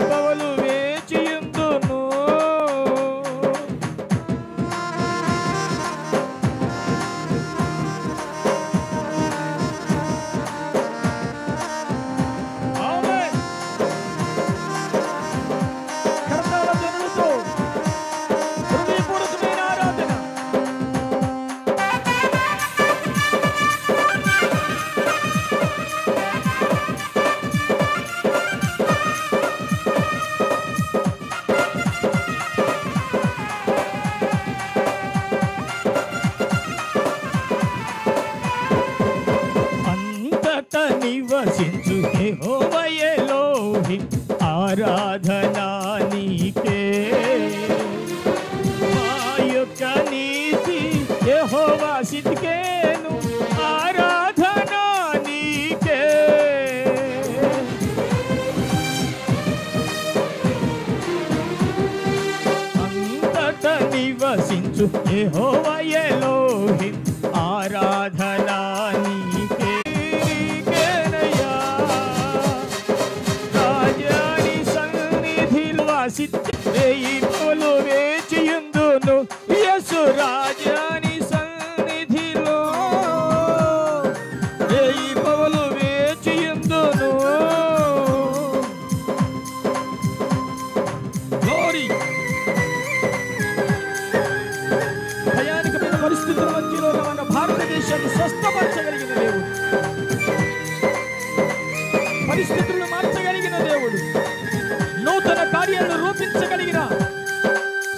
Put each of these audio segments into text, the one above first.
పవలు వేచియుందును. నివసించు యెహోవా ఎలోహిం ఆరాధనా నీకే. మా యొక్క నీతి యెహోవా సిద్కేను ఆరాధనా నీకే. అంతట నివసించు యెహోవా ఎలోహిం ఆరాధనా నీకే. వేయి పవలు వేచియుందును. యేసు రాజాని సన్నిధిలో వేయి పవలు వేచియుందును. గ్లోరీ. భయానకమైన పరిస్థితుల మధ్యలో మన భారతదేశాన్ని స్వస్థపరచగలిగిన దేవుడు, పరిస్థితులను మార్చగలిగిన దేవుడు, నూతన కార్యాలను రూపించగలిగిన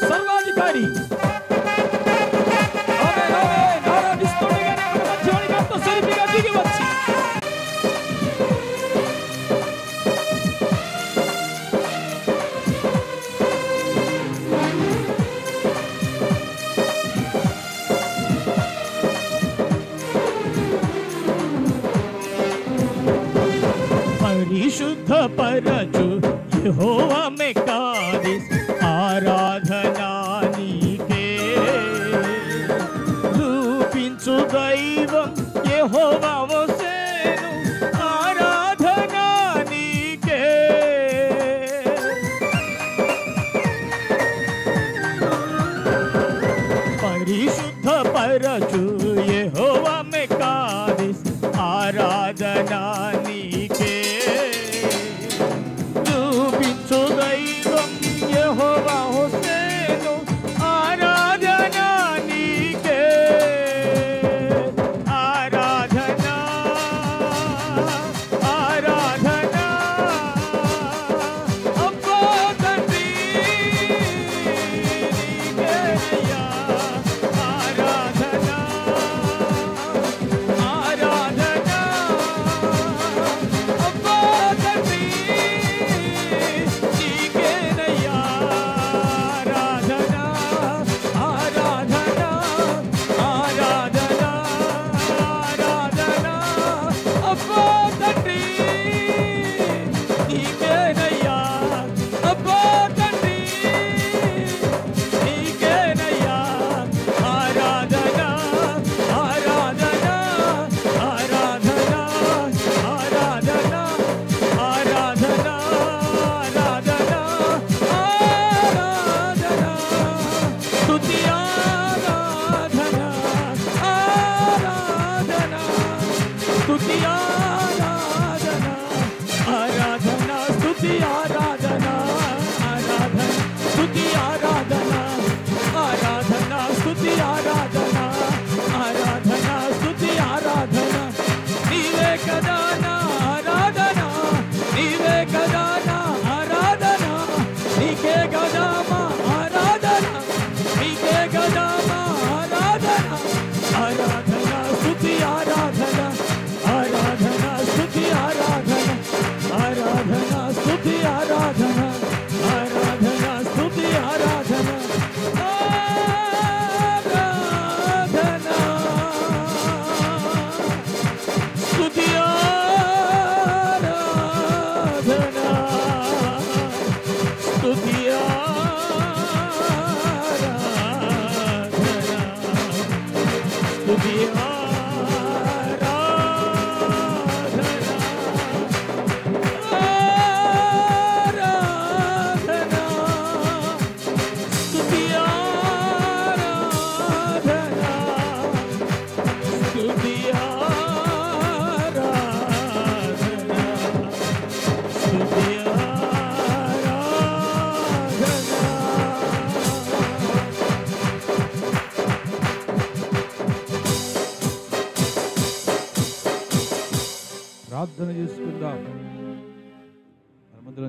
సర్వాధికారి. దిగి వచ్చి పరిశుద్ధ పరచు యెహోవా మెకాదిస్ ఆరాధనా నీకే. రూపించు దైవం యెహోవా వసేను ఆరాధనా నీకే. పరిశుద్ధ పరచు యెహోవా మెకాదిస్ ఆరాధనా నీకే. దైవం యెహోవా హోసేను ఆరాధనా నీకే. ఆరాధనా ఆరాధనా అబ్బా తండ్రి నీకేనయ్యా. ఆరాధనా ఆరాధనా అబ్బా తండ్రి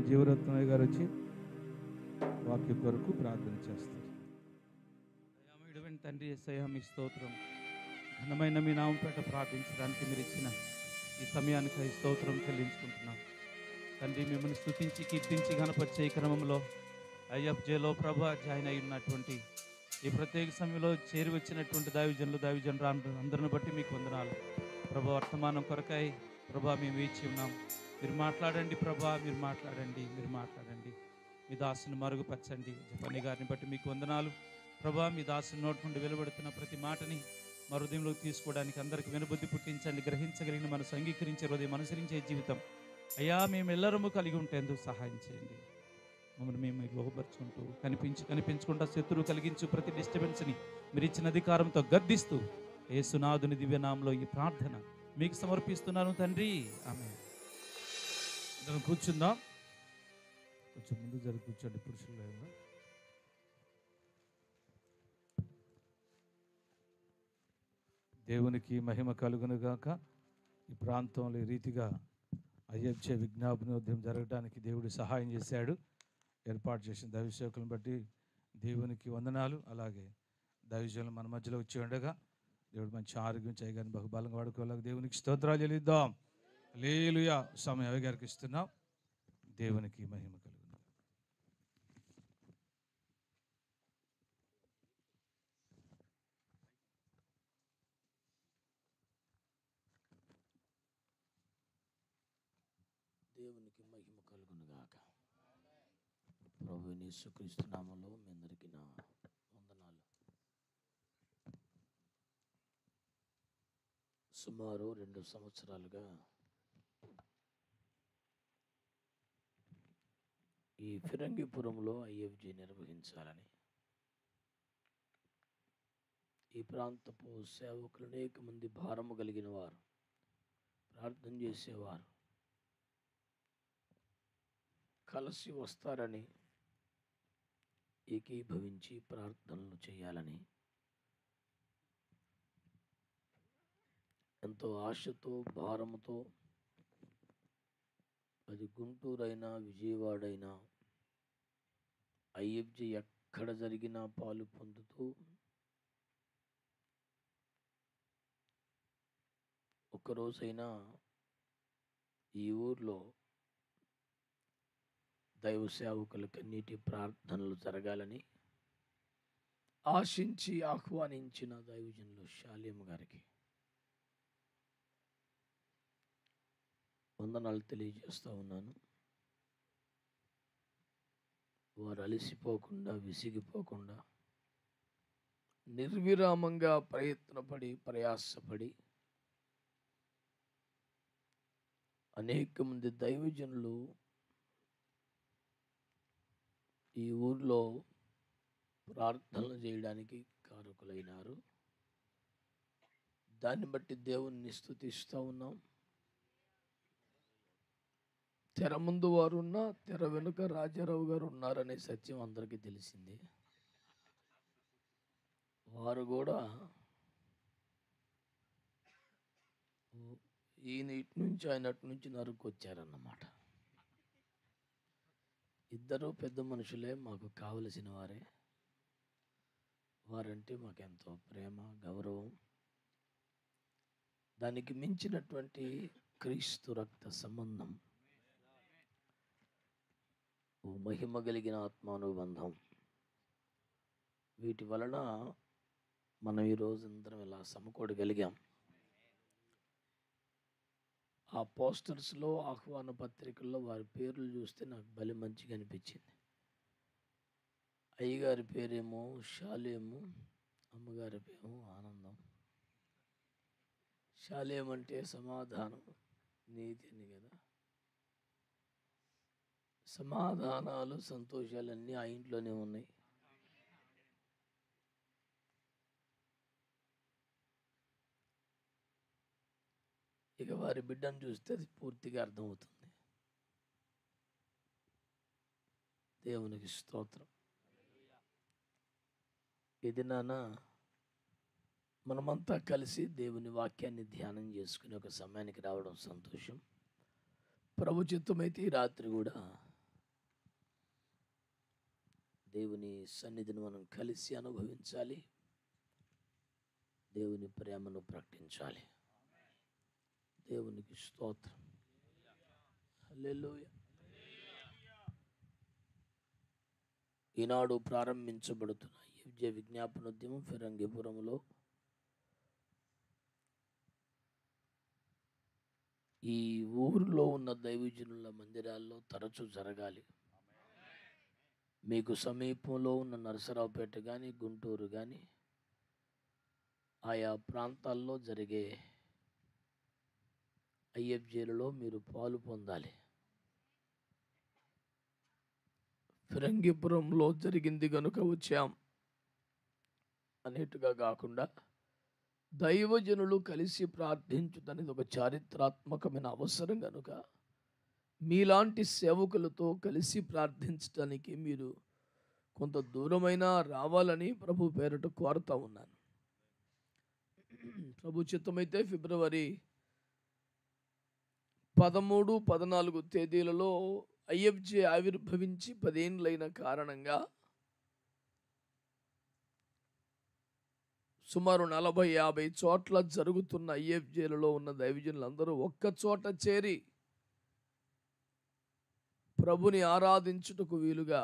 జీవరత్నయ్య గారు వచ్చి వాక్య కొరకు ప్రార్థన చేస్తారు. దయామయుడైన తండ్రి యేసయ్యా, మీ స్తోత్రం. ఘనమైన మీ నామపేట ప్రార్థించడానికి మీరు ఇచ్చిన ఈ సమయానికి స్తోత్రం చెల్లించుకుంటున్నాం తండ్రి. మిమ్మల్ని స్తుతించి కీర్తించి ఘనపరిచే ఈ క్రమంలో ఐఎఫ్జేలో ప్రభా జాయిన్ అయి ఉన్నటువంటి ఈ ప్రత్యేక సమయంలో చేరి వచ్చినటువంటి దైవజనులు అందరిని బట్టి మీకు వందనాలు ప్రభా. వర్తమానం కొరకై ప్రభా మేము వేచి ఉన్నాం. మీరు మాట్లాడండి ప్రభా, మీరు మాట్లాడండి, మీరు మాట్లాడండి. మీ దాసుని మరుగుపరచండి. జపని గారిని బట్టి మీకు వందనాలు ప్రభా. మీ దాసుని నోటి నుండి వెలువడుతున్న ప్రతి మాటని మా హృదయంలోకి తీసుకోవడానికి అందరికి వినబుద్ధి పుట్టించండి. గ్రహించగలిగిన మనసు, అంగీకరించే హృదయం, అనుసరించే జీవితం అయ్యా మేము ఎల్లరము కలిగి ఉంటేందుకు సహాయం చేయండి. మమ్మల్ని మేము లోపరుచుకుంటూ కనిపించుకుంటా శత్రువు కలిగించు ప్రతి డిస్టర్బెన్స్ని మీరు ఇచ్చిన అధికారంతో గద్దిస్తూ యేసునాథుని దివ్యనామంలో ఈ ప్రార్థన మీకు సమర్పిస్తున్నాను తండ్రి, ఆమేన్. అందరం కూర్చుందాం. కొంచెం ముందు జరిగి కూర్చోండి పురుషులు. దేవునికి మహిమ కలుగునుగాక. ఈ ప్రాంతంలో ఈ రీతిగా ఐఎఫ్జే విజ్ఞాపనోద్యమం జరగడానికి దేవుడు సహాయం చేశాడు. ఏర్పాటు చేసిన దైవసేవకులను బట్టి దేవునికి వందనాలు. అలాగే దైవజనులు మన మధ్యలో వచ్చి ఉండగా దేవుడు మంచి ఆరోగ్యం చేయగానే బహుబలంగా వాడుకోలేక దేవునికి స్తోత్రాలు చెల్లిద్దాం. హల్లెలూయా. సమయం అవి గారికి ఇస్తున్నాం. దేవునికి మహిమ కలుగును. దేవునికి మహిమ కలుగునుగాక. ప్రభువైన యేసుక్రీస్తు నామములో మీ అందరికీ నా వందనాలు. సుమారు 2 సంవత్సరాలుగా ఈ ఫిరంగిపురంలో ఐఎఫ్జే నిర్వహించాలని ఈ ప్రాంతపు సేవకులు అనేక మంది భారము కలిగిన వారు, ప్రార్థన చేసేవారు కలిసి వస్తారని, ఏకీభవించి ప్రార్థనలు చేయాలని ఎంతో ఆశతో భారముతో, అది గుంటూరైనా విజయవాడైనా ఐఎఫ్జే ఎక్కడ జరిగినా పాలు పొందుతూ ఒక్కరోజైనా ఈ ఊర్లో దైవ సేవకులకు అన్నిటి ప్రార్థనలు జరగాలని ఆశించి ఆహ్వానించిన దైవజనులు షాలేము గారికి వందనాలు తెలియజేస్తూ ఉన్నాను. వారు అలసిపోకుండా, విసిగిపోకుండా, నిర్విరామంగా ప్రయత్నపడి, ప్రయాసపడి అనేక మంది దైవజనులు ఈ ఊర్లో ప్రార్థనలు చేయడానికి కారకులైనారు. దాన్ని బట్టి దేవుణ్ణి స్తుతిస్తూ ఉన్నాం. తెర ముందు వారు ఉన్నా, తెర వెనుక రాజారావు గారు ఉన్నారనే సత్యం అందరికీ తెలిసింది. వారు కూడా ఈయన ఇటు నుంచి ఆయన అటు నుంచి నరుక్కొచ్చారన్నమాట. ఇద్దరు పెద్ద మనుషులే, మాకు కావలసిన వారే. వారంటే మాకెంతో ప్రేమ, గౌరవం. దానికి మించినటువంటి క్రీస్తు రక్త సంబంధం, ఓ మహిమ కలిగిన ఆత్మానుబంధం. వీటి వలన మనం ఈరోజు అందరం ఇలా సమకూడగలిగాం. ఆ పోస్టర్స్లో, ఆహ్వాన పత్రికల్లో వారి పేర్లు చూస్తే నాకు భలే మంచిగా అనిపించింది. అయ్యగారి పేరేమో షాలేము, అమ్మగారి పేరేమో ఆనందం. షాలేం అంటే సమాధానం, నీతి అని కదా. సమాధానాలు, సంతోషాలన్నీ ఆ ఇంట్లోనే ఉన్నాయి. ఇక వారి బిడ్డను చూస్తే అది పూర్తిగా అర్థమవుతుంది. దేవునికి స్తోత్రం. ఇది నాన్న మనమంతా కలిసి దేవుని వాక్యాన్ని ధ్యానం చేసుకుని ఒక సమయానికి రావడం సంతోషం. ప్రభు చిత్తమైతే ఈ రాత్రి కూడా దేవుని సన్నిధిని మనం కలిసి అనుభవించాలి, దేవుని ప్రేమను ప్రకటించాలి. దేవునికి స్తోత్రం. హల్లెలూయా. ఈనాడు ప్రారంభించబడుతున్న ఎఫ్జే విజ్ఞాపనోద్యమం ఫిరంగిపురంలో ఈ ఊరిలో ఉన్న దైవజనుల మందిరాల్లో తరచూ జరగాలి. మీకు సమీపంలో ఉన్న నరసరావుపేట కానీ, గుంటూరు కానీ, ఆయా ప్రాంతాల్లో జరిగే ఐఎఫ్జేలలో మీరు పాలు పొందాలి. ఫిరంగిపురంలో జరిగింది కనుక వచ్చాం అనేట్టుగా కాకుండా, దైవజనులు కలిసి ప్రార్థించుటనేది ఒక చారిత్రాత్మకమైన అవసరం కనుక మీలాంటి సేవకులతో కలిసి ప్రార్థించడానికి మీరు కొంత దూరమైనా రావాలని ప్రభు పేరట కోరుతా ఉన్నాను. ప్రభు చిత్తమైతే ఫిబ్రవరి 13, 14 తేదీలలో ఐఎఫ్జే ఆవిర్భవించి 10 ఏళ్ళైన కారణంగా సుమారు 40-50 చోట్ల జరుగుతున్న ఐఎఫ్జేలలో ఉన్న దైవజనులందరూ ఒక్క చోట చేరి ప్రభుని ఆరాధించుటకు వీలుగా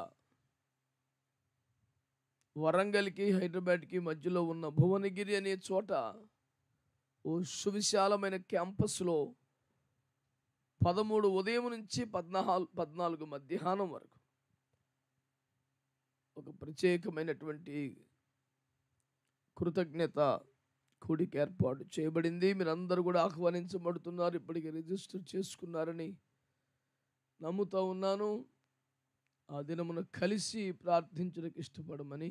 వరంగల్కి, హైదరాబాద్కి మధ్యలో ఉన్న భువనగిరి అనే చోట ఓ సువిశాలమైన క్యాంపస్లో 13 ఉదయం నుంచి 14 మధ్యాహ్నం వరకు ఒక ప్రత్యేకమైనటువంటి కృతజ్ఞత కూడిక ఏర్పాటు చేయబడింది. మీరందరూ కూడా ఆహ్వానించబడుతున్నారు. ఇప్పటికి రిజిస్టర్ చేసుకున్నారని నమ్ముతా ఉన్నాను. ఆ దినమున కలిసి ప్రార్థించడానికి ఇష్టపడమని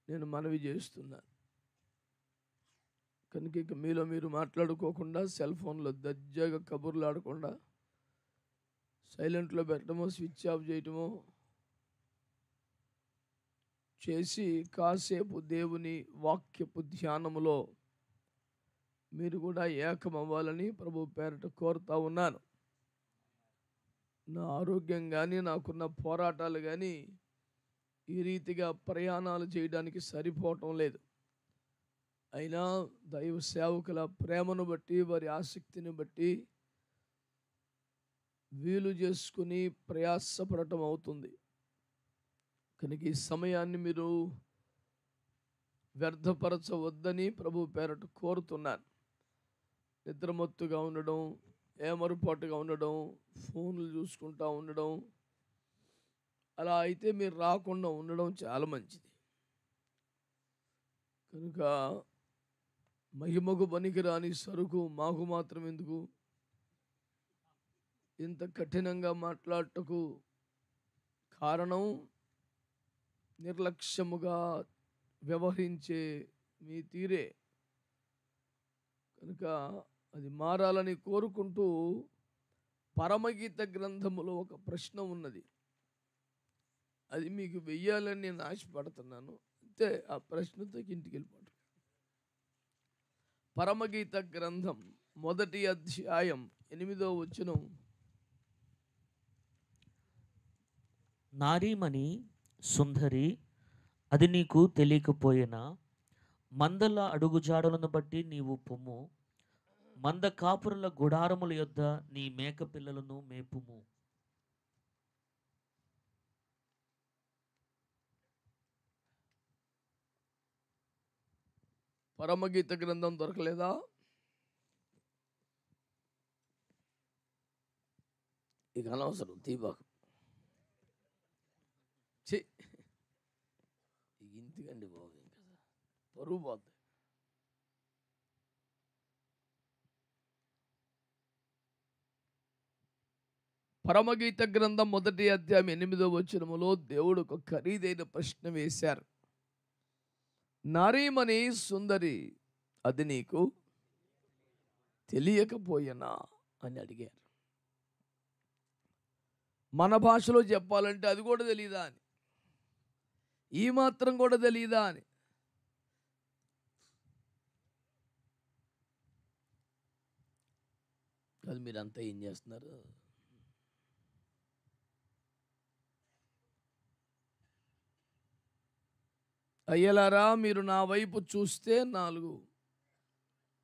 నేను మనవి చేస్తున్నాను. కనుక ఇక మీలో మీరు మాట్లాడుకోకుండా, సెల్ ఫోన్లో దర్జాగా కబుర్లు ఆడకుండా సైలెంట్లో పెట్టడమో, స్విచ్ ఆఫ్ చేయటమో చేసి కాసేపు దేవుని వాక్యపు ధ్యానములో మీరు కూడా ఏకమవ్వాలని ప్రభు పేరట కోరుతా ఉన్నాను. నా ఆరోగ్యం కానీ, నాకున్న పోరాటాలు కానీ ఈ రీతిగా ప్రయాణాలు చేయడానికి సరిపోవటం లేదు. అయినా దైవ సేవకుల ప్రేమను బట్టి, వారి ఆసక్తిని బట్టి వీలు చేసుకుని ప్రయాసపడటం అవుతుంది. కనుక ఈ సమయాన్ని మీరు వ్యర్థపరచవద్దని ప్రభు పేరట కోరుతున్నాను. నిద్రమత్తుగా ఉండడం, ఏమరుపాటుగా ఉండడం, ఫోన్లు చూసుకుంటూ ఉండడం, అలా అయితే మీరు రాకుండా ఉండడం చాలా మంచిది. కనుక మహిమకు పనికిరాని సరుకు మాకు మాత్రం ఎందుకు, ఇంత కఠినంగా మాట్లాడటకు కారణం నిర్లక్ష్యముగా వ్యవహరించే మీ తీరే. కనుక అది మారాలని కోరుకుంటూ పరమగీత గ్రంథములో ఒక ప్రశ్న ఉన్నది. అది మీకు వెయ్యాలని నేను ఆశపడుతున్నాను. అంతే, ఆ ప్రశ్నతో ఇంటికి వెళ్ళిపోతాను. పరమగీత గ్రంథం 1వ అధ్యాయం 8వ వచనం. నారీమణి సుందరి, అది నీకు తెలియకపోయినా మందల అడుగుజాడలను బట్టి నీవు పొమ్ము, మంద కాపురుల గుడారముల యొద్ద నీ మేక పిల్లలను మేపుము. పరమగీత గ్రంథం దొరకలేదా? ఇక అనవసరం తీబాకు. ఇంటికండి బాబు, ఇంకా పరువు పోద్ది. పరమగీత గ్రంథం 1వ అధ్యాయం 8వ వచనములో దేవుడు ఒక ఖరీదైన ప్రశ్న వేశారు. నారీమణి సుందరి, అది నీకు తెలియకపోయినా అని అడిగారు. మన భాషలో చెప్పాలంటే అది కూడా తెలియదా అని, ఈ మాత్రం కూడా తెలియదా అని. అది మీరంతా ఏం చేస్తున్నారు? అయ్యలారా, మీరు నా వైపు చూస్తే 4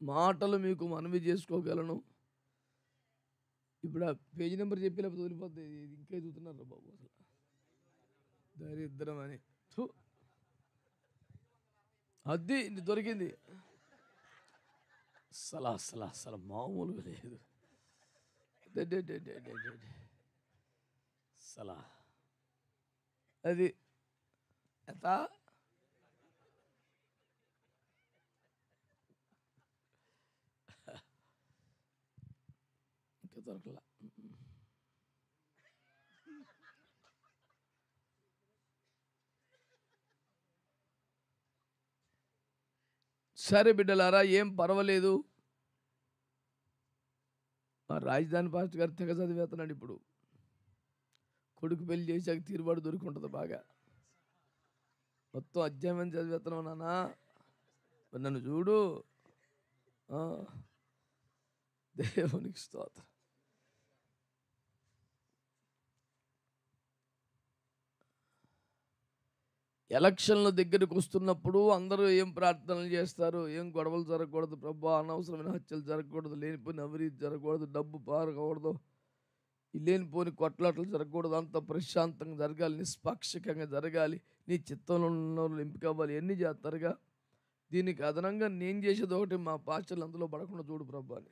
మాటలు మీకు మనవి చేసుకోగలను. ఇప్పుడు ఆ పేజీ నెంబర్ చెప్పి లేకపోతే వదిలిపోద్ది. ఇంకా ఎదుగుతున్నారు బాబు, అసలు దరిద్రం అని. అది దొరికింది. అసలు మామూలుగా లేదు. అది ఎంత ఇంకా దొరకలా. సరే బిడ్డలారా, ఏం పర్వాలేదు. మా రాజధాని పాస్టర్ గారు తెగ చదివేస్తున్నాడు. ఇప్పుడు కొడుకు పెళ్లి చేశాక తీరుబాటు దొరికింటుంది బాగా. మొత్తం అధ్యాయం చదివేస్తున్నావు నాన్న, నన్ను చూడు. దేవునికి స్తోత్రం. ఎలక్షన్ల దగ్గరికి వస్తున్నప్పుడు అందరూ ఏం ప్రార్థనలు చేస్తారు? ఏం గొడవలు జరగకూడదు ప్రభా, అనవసరమైన హత్యలు జరగకూడదు, లేనిపోయిన అవినీతి జరగకూడదు, డబ్బు పారకూడదు, లేనిపోని కొట్లాటలు జరగకూడదు, అంత ప్రశాంతంగా జరగాలి, నిష్పాక్షికంగా జరగాలి, నీ చిత్తంలో ఉన్న ఎంపిక అవ్వాలి, ఎన్ని చేస్తారుగా. దీనికి అదనంగా నేను చేసేది ఒకటి, మా పాస్టర్లు అందులో పడకుండా చూడు ప్రభా అని.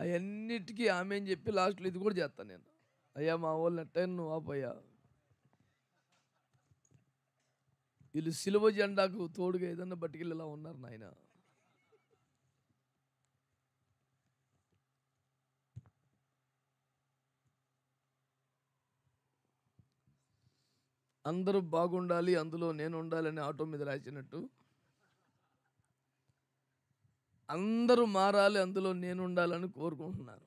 అవన్నిటికీ ఆమె అని చెప్పి లాస్ట్లో ఇది కూడా చేస్తాను నేను. అయ్యా మా వాళ్ళని ఎట్టయినా నువ్వు ఆపయ్యా, వీళ్ళు సిలువ జెండాకు తోడుగా ఏదన్నా బట్టికెళ్ళి ఇలా ఉన్నారు నాయన. అందరూ బాగుండాలి, అందులో నేను ఉండాలని ఆటో మీద రాసినట్టు, అందరూ మారాలి, అందులో నేను ఉండాలని కోరుకుంటున్నాను.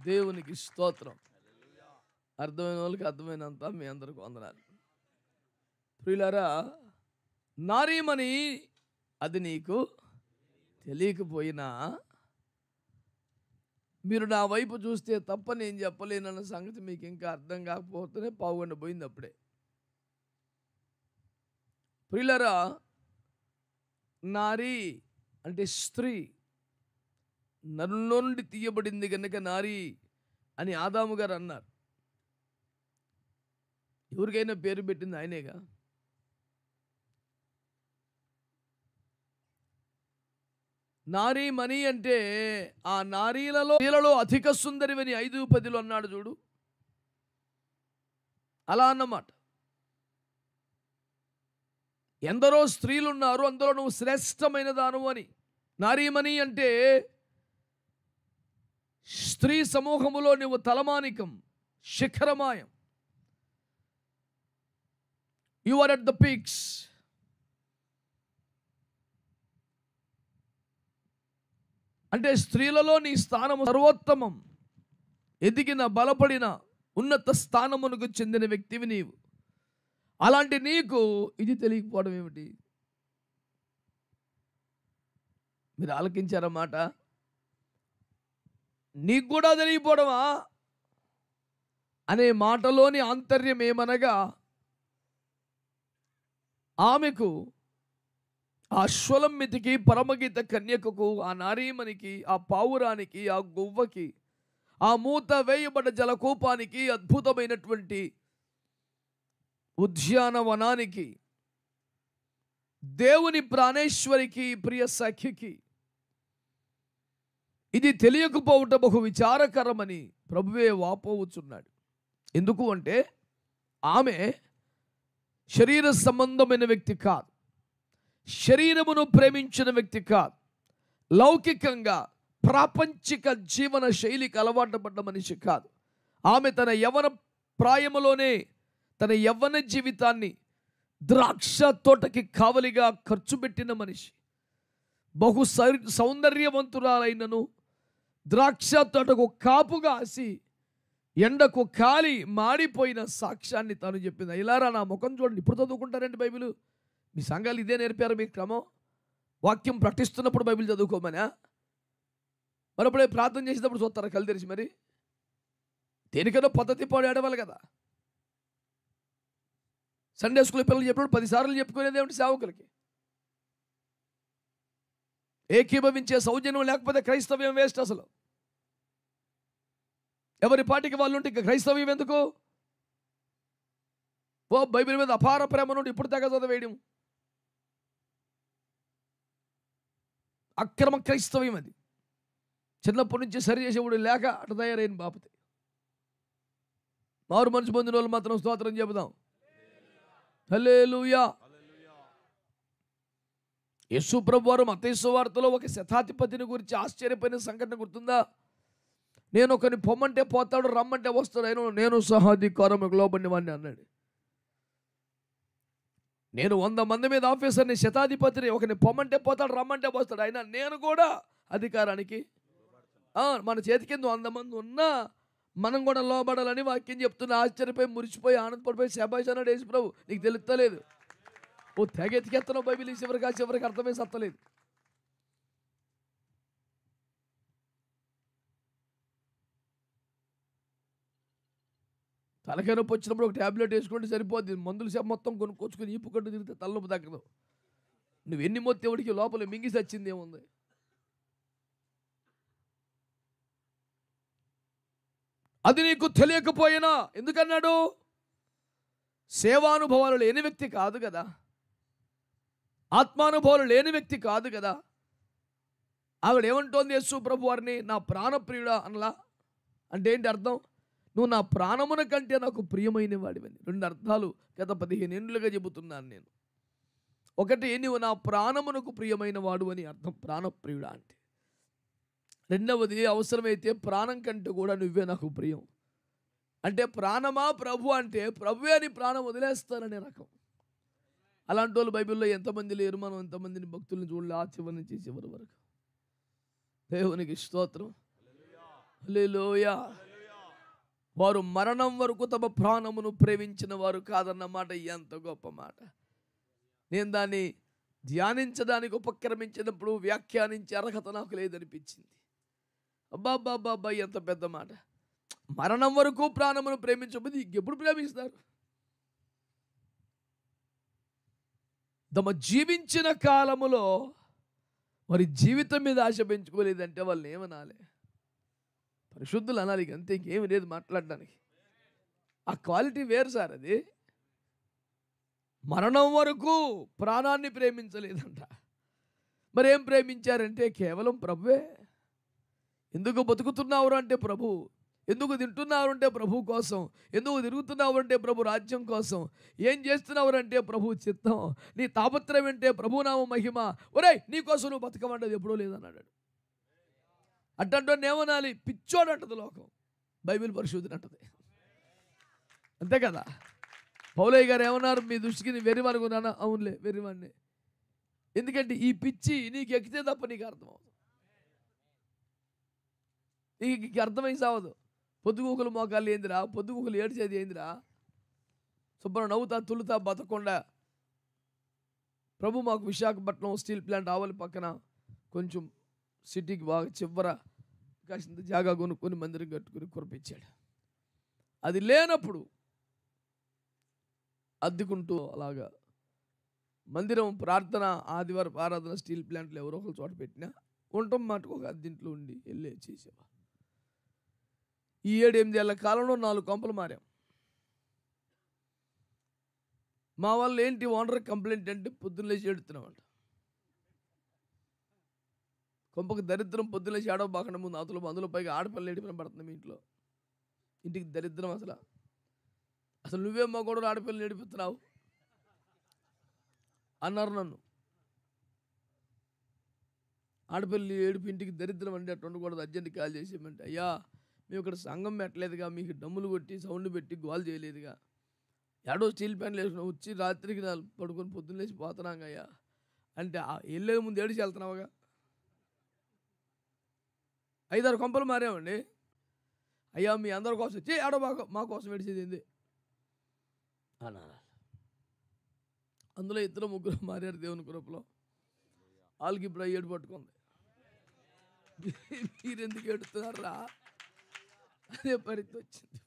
దేవునికి స్తోత్రం. అర్థమైన వాళ్ళకి అర్థమైనంత మీ అందరికి వందనాలు. ప్రియులారా, నారీమణి అది నీకు తెలియకపోయినా మీరు నా వైపు చూస్తే తప్ప నేను చెప్పలేనన్న సంగతి మీకు ఇంకా అర్థం కాకపోతేనే పావుగంట పోయింది అప్పుడే. ప్రియులారా, నారీ అంటే స్త్రీ, నరులో నుండి తీయబడింది కనుక నారీ అని ఆదాము గారు అన్నారు. ఎవరికైనా పేరు పెట్టింది ఆయనేగా. నారీమణి అంటే ఆ నారీలలో అధిక సుందరివని 5:10 అన్నాడు చూడు, అలా అన్నమాట. ఎందరో స్త్రీలు ఉన్నారు, అందులో నువ్వు శ్రేష్టమైన దానవు అని. నారీమణి అంటే స్త్రీ సమూహములో నువ్వు తలమానికం, శిఖరమాయం. You are at the peaks. అంటే స్త్రీలలో నీ స్థానము సర్వోత్తమం, ఎదిగిన బలపడిన ఉన్నత స్థానమునకు చెందిన వ్యక్తివి నీవు. అలాంటి నీకు ఇది తెలియకపోవడం ఏమిటి? మీరు ఆలకించారన్నమాట. నీకు కూడా తెలియకపోవడమా అనే మాటలోని ఆంతర్యం ఏమనగా, ఆమెకు, ఆ అశ్వలమ్మితికి, పరమగీత కన్యకకు, ఆ నారీమణికి, ఆ పావురానికి, ఆ గువ్వకి, ఆ మూత వేయబడ్డ జలకూపానికి, అద్భుతమైనటువంటి ఉద్యానవనానికి, దేవుని ప్రాణేశ్వరికి, ప్రియ సఖికి ఇది తెలియకపోవట బహు విచారకరమని ప్రభువే వాపోవచ్చున్నాడు. ఎందుకు అంటే ఆమె శరీర సంబంధమైన వ్యక్తి కాదు, శరీరమును ప్రేమించిన వ్యక్తి కాదు, లౌకికంగా ప్రాపంచిక జీవన శైలికి అలవాటు పడ్డ మనిషి కాదు. ఆమె తన యవ్వన ప్రాయములోనే తన యవ్వన జీవితాన్ని ద్రాక్ష తోటకి కావలిగా ఖర్చు పెట్టిన మనిషి. బహు సౌందర్యవంతురాలైనను ద్రాక్ష తోటకు కాపుగా ఆసి ఎండకు కాలి మాడిపోయిన సాక్ష్యాన్ని తాను చెప్పింది. ఇలారా నా ముఖం చూడండి. ఇప్పుడు చదువుకుంటారండి బైబిల్? మీ సంఘాలు ఇదే నేర్పారు మీకు క్రమం? వాక్యం ప్రకటిస్తున్నప్పుడు బైబిల్ చదువుకోమనా? మరి అప్పుడే ప్రార్థన చేసేటప్పుడు చూస్తారా కళ్ళు తెరిచి? మరి దేనికైనా పద్ధతి పాడు ఏడవాలి కదా. సండే స్కూల్ పిల్లలు చెప్పినప్పుడు 10 సార్లు చెప్పుకునేది ఏమిటి? సేవకులకి ఏకీభవించే సౌజన్యం లేకపోతే క్రైస్తవ్యం వేస్ట్. అసలు ఎవరి పాటికి వాళ్ళు ఉంటే ఇంకా క్రైస్తవ్యం ఎందుకు? ఓ బైబిల్ మీద అపార ప్రేమ నుండి ఇప్పుడు తెగ చదివేయడం అక్రమ క్రైస్తవ్యం. అది చిన్నప్పటి నుంచి సరి చేసేవాడు లేక అటు తయారైన బాపతి. మారు మనసు పొందిన వాళ్ళు మాత్రం స్తోత్రం చెబుదాం. హల్లెలూయా. యేసు ప్రభువు వారు మత్తయి సువార్తలో ఒక శతాధిపతిని గురించి ఆశ్చర్యపోయిన సంఘటన గుర్తుందా? నేను ఒకరిని పొమ్మంటే పోతాడు, రమ్మంటే వస్తాడు, నేను సహాధికారముకు లోబడిన వాడిని అన్నాడు. నేను 100 మంది మీద ఆఫీసర్ని, శతాధిపతిని, ఒకరిని పొమ్మంటే పోతాడు, రమ్మంటే వస్తాడు. అయినా నేను కూడా అధికారానికి మన చేతి కింద 100 మంది ఉన్నా మనం కూడా లోబడాలని వాక్యం చెప్తున్నా. ఆశ్చర్యపోయి మురిసిపోయి ఆనందపడిపోయి శబాష్ అన్నాడు యేసు ప్రభు. నీకు తెలుస్తలేదు, ఓ తెగ ఎత్తికెత్తనావు బైబిల్. చివరికి అర్థమే సత్తలేదు. తలకాయ నొప్పి వచ్చినప్పుడు ఒక ట్యాబ్లెట్ వేసుకుంటే సరిపోద్ది. మందులు సేపు మొత్తం కొనుక్కొచ్చుకొని ఈపు కట్టు తిరిగితే తలనొప్పి తగ్గదు. నువ్వు ఎన్ని మొత్తేవుడికి లోపల మింగి చచ్చింది ఏముంది? అది నీకు తెలియకపోయినా, ఎందుకన్నాడు? సేవానుభవాలు లేని వ్యక్తి కాదు కదా, ఆత్మానుభవాలు లేని వ్యక్తి కాదు కదా. ఆవిడ ఏమంటోంది యేసు ప్రభు వారిని? నా ప్రాణప్రియుడా అనలా. అంటే ఏంటి అర్థం? నువ్వు నా ప్రాణమున కంటే నాకు ప్రియమైన వాడివని. 2 అర్థాలు గత 15 ఏళ్ళుగా చెబుతున్నాను నేను. ఒకటి, నువ్వు నా ప్రాణమునకు ప్రియమైన వాడు అని అర్థం, ప్రాణప్రియుడా అంటే. రెండవది, అవసరమైతే ప్రాణం కంటే కూడా నువ్వే నాకు ప్రియం అంటే, ప్రాణమా ప్రభు అంటే ప్రభువే అని ప్రాణం వదిలేస్తాననే రకం. అలాంటి వాళ్ళు బైబిల్లో ఎంతమంది లేరు? మనం ఎంతమందిని భక్తుల్ని చూడలే, ఆ చివరి నుంచి చివరి వరకు. దేవునికి స్తోత్రం. హల్లెలూయా. వారు మరణం వరకు తమ ప్రాణమును ప్రేమించిన వారు కాదన్న మాట ఎంత గొప్ప మాట. నేను దాన్ని ధ్యానించడానికి ఉపక్రమించినప్పుడు వ్యాఖ్యానించే అర్హత నాకు లేదనిపించింది. అబ్బాబ్బాబ్బా, ఎంత పెద్ద మాట. మరణం వరకు ప్రాణమును ప్రేమించబోదు ఎప్పుడు ప్రేమిస్తారు? తమ జీవించిన కాలములో వారి జీవితం మీద ఆశ పెంచుకోలేదంటే వాళ్ళని ఏమనాలి? పరిశుద్ధులు అనాలి. అంతే, ఇంకేమి లేదు మాట్లాడడానికి. ఆ క్వాలిటీ వేరు సార్. అది మరణం వరకు ప్రాణాన్ని ప్రేమించలేదంట. మరేం ప్రేమించారంటే కేవలం ప్రభువే. ఎందుకు బతుకుతున్నావు అంటే ప్రభు, ఎందుకు తింటున్నావు అంటే ప్రభు కోసం, ఎందుకు తిరుగుతున్నావు అంటే ప్రభు రాజ్యం కోసం, ఏం చేస్తున్నావు అంటే ప్రభు చిత్తం, నీ తాపత్రయం అంటే ప్రభునామ మహిమ. ఒరేయ్, నీకోసం నువ్వు బతకమంటది ఎప్పుడూ లేదన్నాడు. అట్టంటే ఏమనాలి? పిచ్చోడు అంటది లోకం, బైబిల్ పరిశోధన అంటది. అంతే కదా. పౌలయ్య గారు ఏమన్నారు? మీ దృష్టికి నీ వెర్రివాని కొన్నానా? అవునులే, వెర్రివాడిని. ఎందుకంటే ఈ పిచ్చి నీకు ఎక్కితే తప్ప నీకు అర్థమవుతుంది, నీకు అర్థమై సావదు. పొద్దుగూకులు మోకాళ్ళు ఏందిరా, పొద్దుగూకులు ఏడ్చేది ఏందిరా, శుభ్రం నవ్వుతా తులుతా బతకుండా. ప్రభు మాకు విశాఖపట్నం స్టీల్ ప్లాంట్ ఆవలి పక్కన కొంచెం సిటీకి బాగా చివర కాసింత జాగా కొనుక్కొని మందిరం కట్టుకుని కురిపించాడు. అది లేనప్పుడు అద్దెకుంటూ అలాగా మందిరం ప్రార్థన, ఆదివారం ఆరాధన స్టీల్ ప్లాంట్లు ఎవరో ఒకరు చోట పెట్టినా ఉండటం మటుకు ఒక అద్దెంట్లో ఉండి వెళ్ళే చేసేవా. ఈ 7-8 ఏళ్ల కాలంలో 4 కొంపలు మారాం. మా వాళ్ళు ఏంటి ఓనర్ కంప్లైంట్ అంటే పొద్దున్న లేచి ఏడుతున్నామంట. కొంపకు దరిద్రం, పొద్దున్న లేచి ఏడవ బాకుండా ముందు అందులో పైగా ఆడపిల్లలు ఏడిపిన పడుతుంది మీ ఇంట్లో. ఇంటికి దరిద్రం అసలు నువ్వే మా కూడా ఆడపిల్లలు ఏడిపిస్తున్నావు అన్నారు నన్ను. ఆడపిల్లలు ఏడిపి ఇంటికి దరిద్రం అంటే అట్టు ఉండకూడదు, అర్జెంట్ కాల్ చేసేయమంటే, అయ్యా మేము ఇక్కడ సంఘం పెట్టలేదుగా, మీకు డమ్ములు కొట్టి సౌండ్ పెట్టి గోల్ చేయలేదుగా, ఏడో స్టీల్ ప్యాన్లు వేసుకున్నావు, వచ్చి రాత్రికి పడుకొని పొద్దున్న లేచి పోతున్నాం అయ్యా అంటే, వెళ్ళే ముందు ఏడిచి వెళ్తున్నావుగా. 5-6 కొంపలు మారామండి. అయ్యా మీ అందరి కోసం వచ్చి ఏడో మా కోసం ఏడిచేది ఏంది అన్నారు. అందులో 2-3 మారారు దేవుని కృపలో. వాళ్ళకి ఇప్పుడు ఏడు పట్టుకుంది. మీరెందుకు ఎడుతున్నారా? అదే పరిస్థితి వచ్చింది.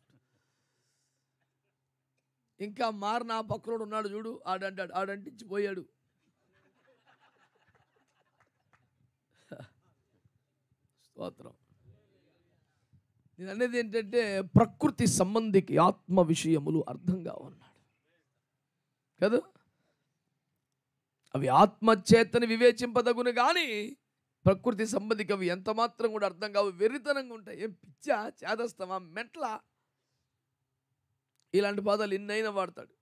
ఇంకా మారిన ఆ పక్కనోడు ఉన్నాడు చూడు, ఆడంటాడు, ఆడంటించిపోయాడు. స్తోత్రం. నేను అనేది ఏంటంటే ప్రకృతి సంబంధికి ఆత్మ విషయములు అర్థంగా ఉన్నాడు కదా. అవి ఆత్మచేతని వివేచింపదగును కానీ ప్రకృతి సంబంధికి అవి ఎంత మాత్రం కూడా అర్థం కావు, వెర్రితనంగా ఉంటాయి. ఏం పిచ్చా, చేదస్తామా, మెట్లా, ఇలాంటి పదాలు ఎన్నైనా వాడతాడు.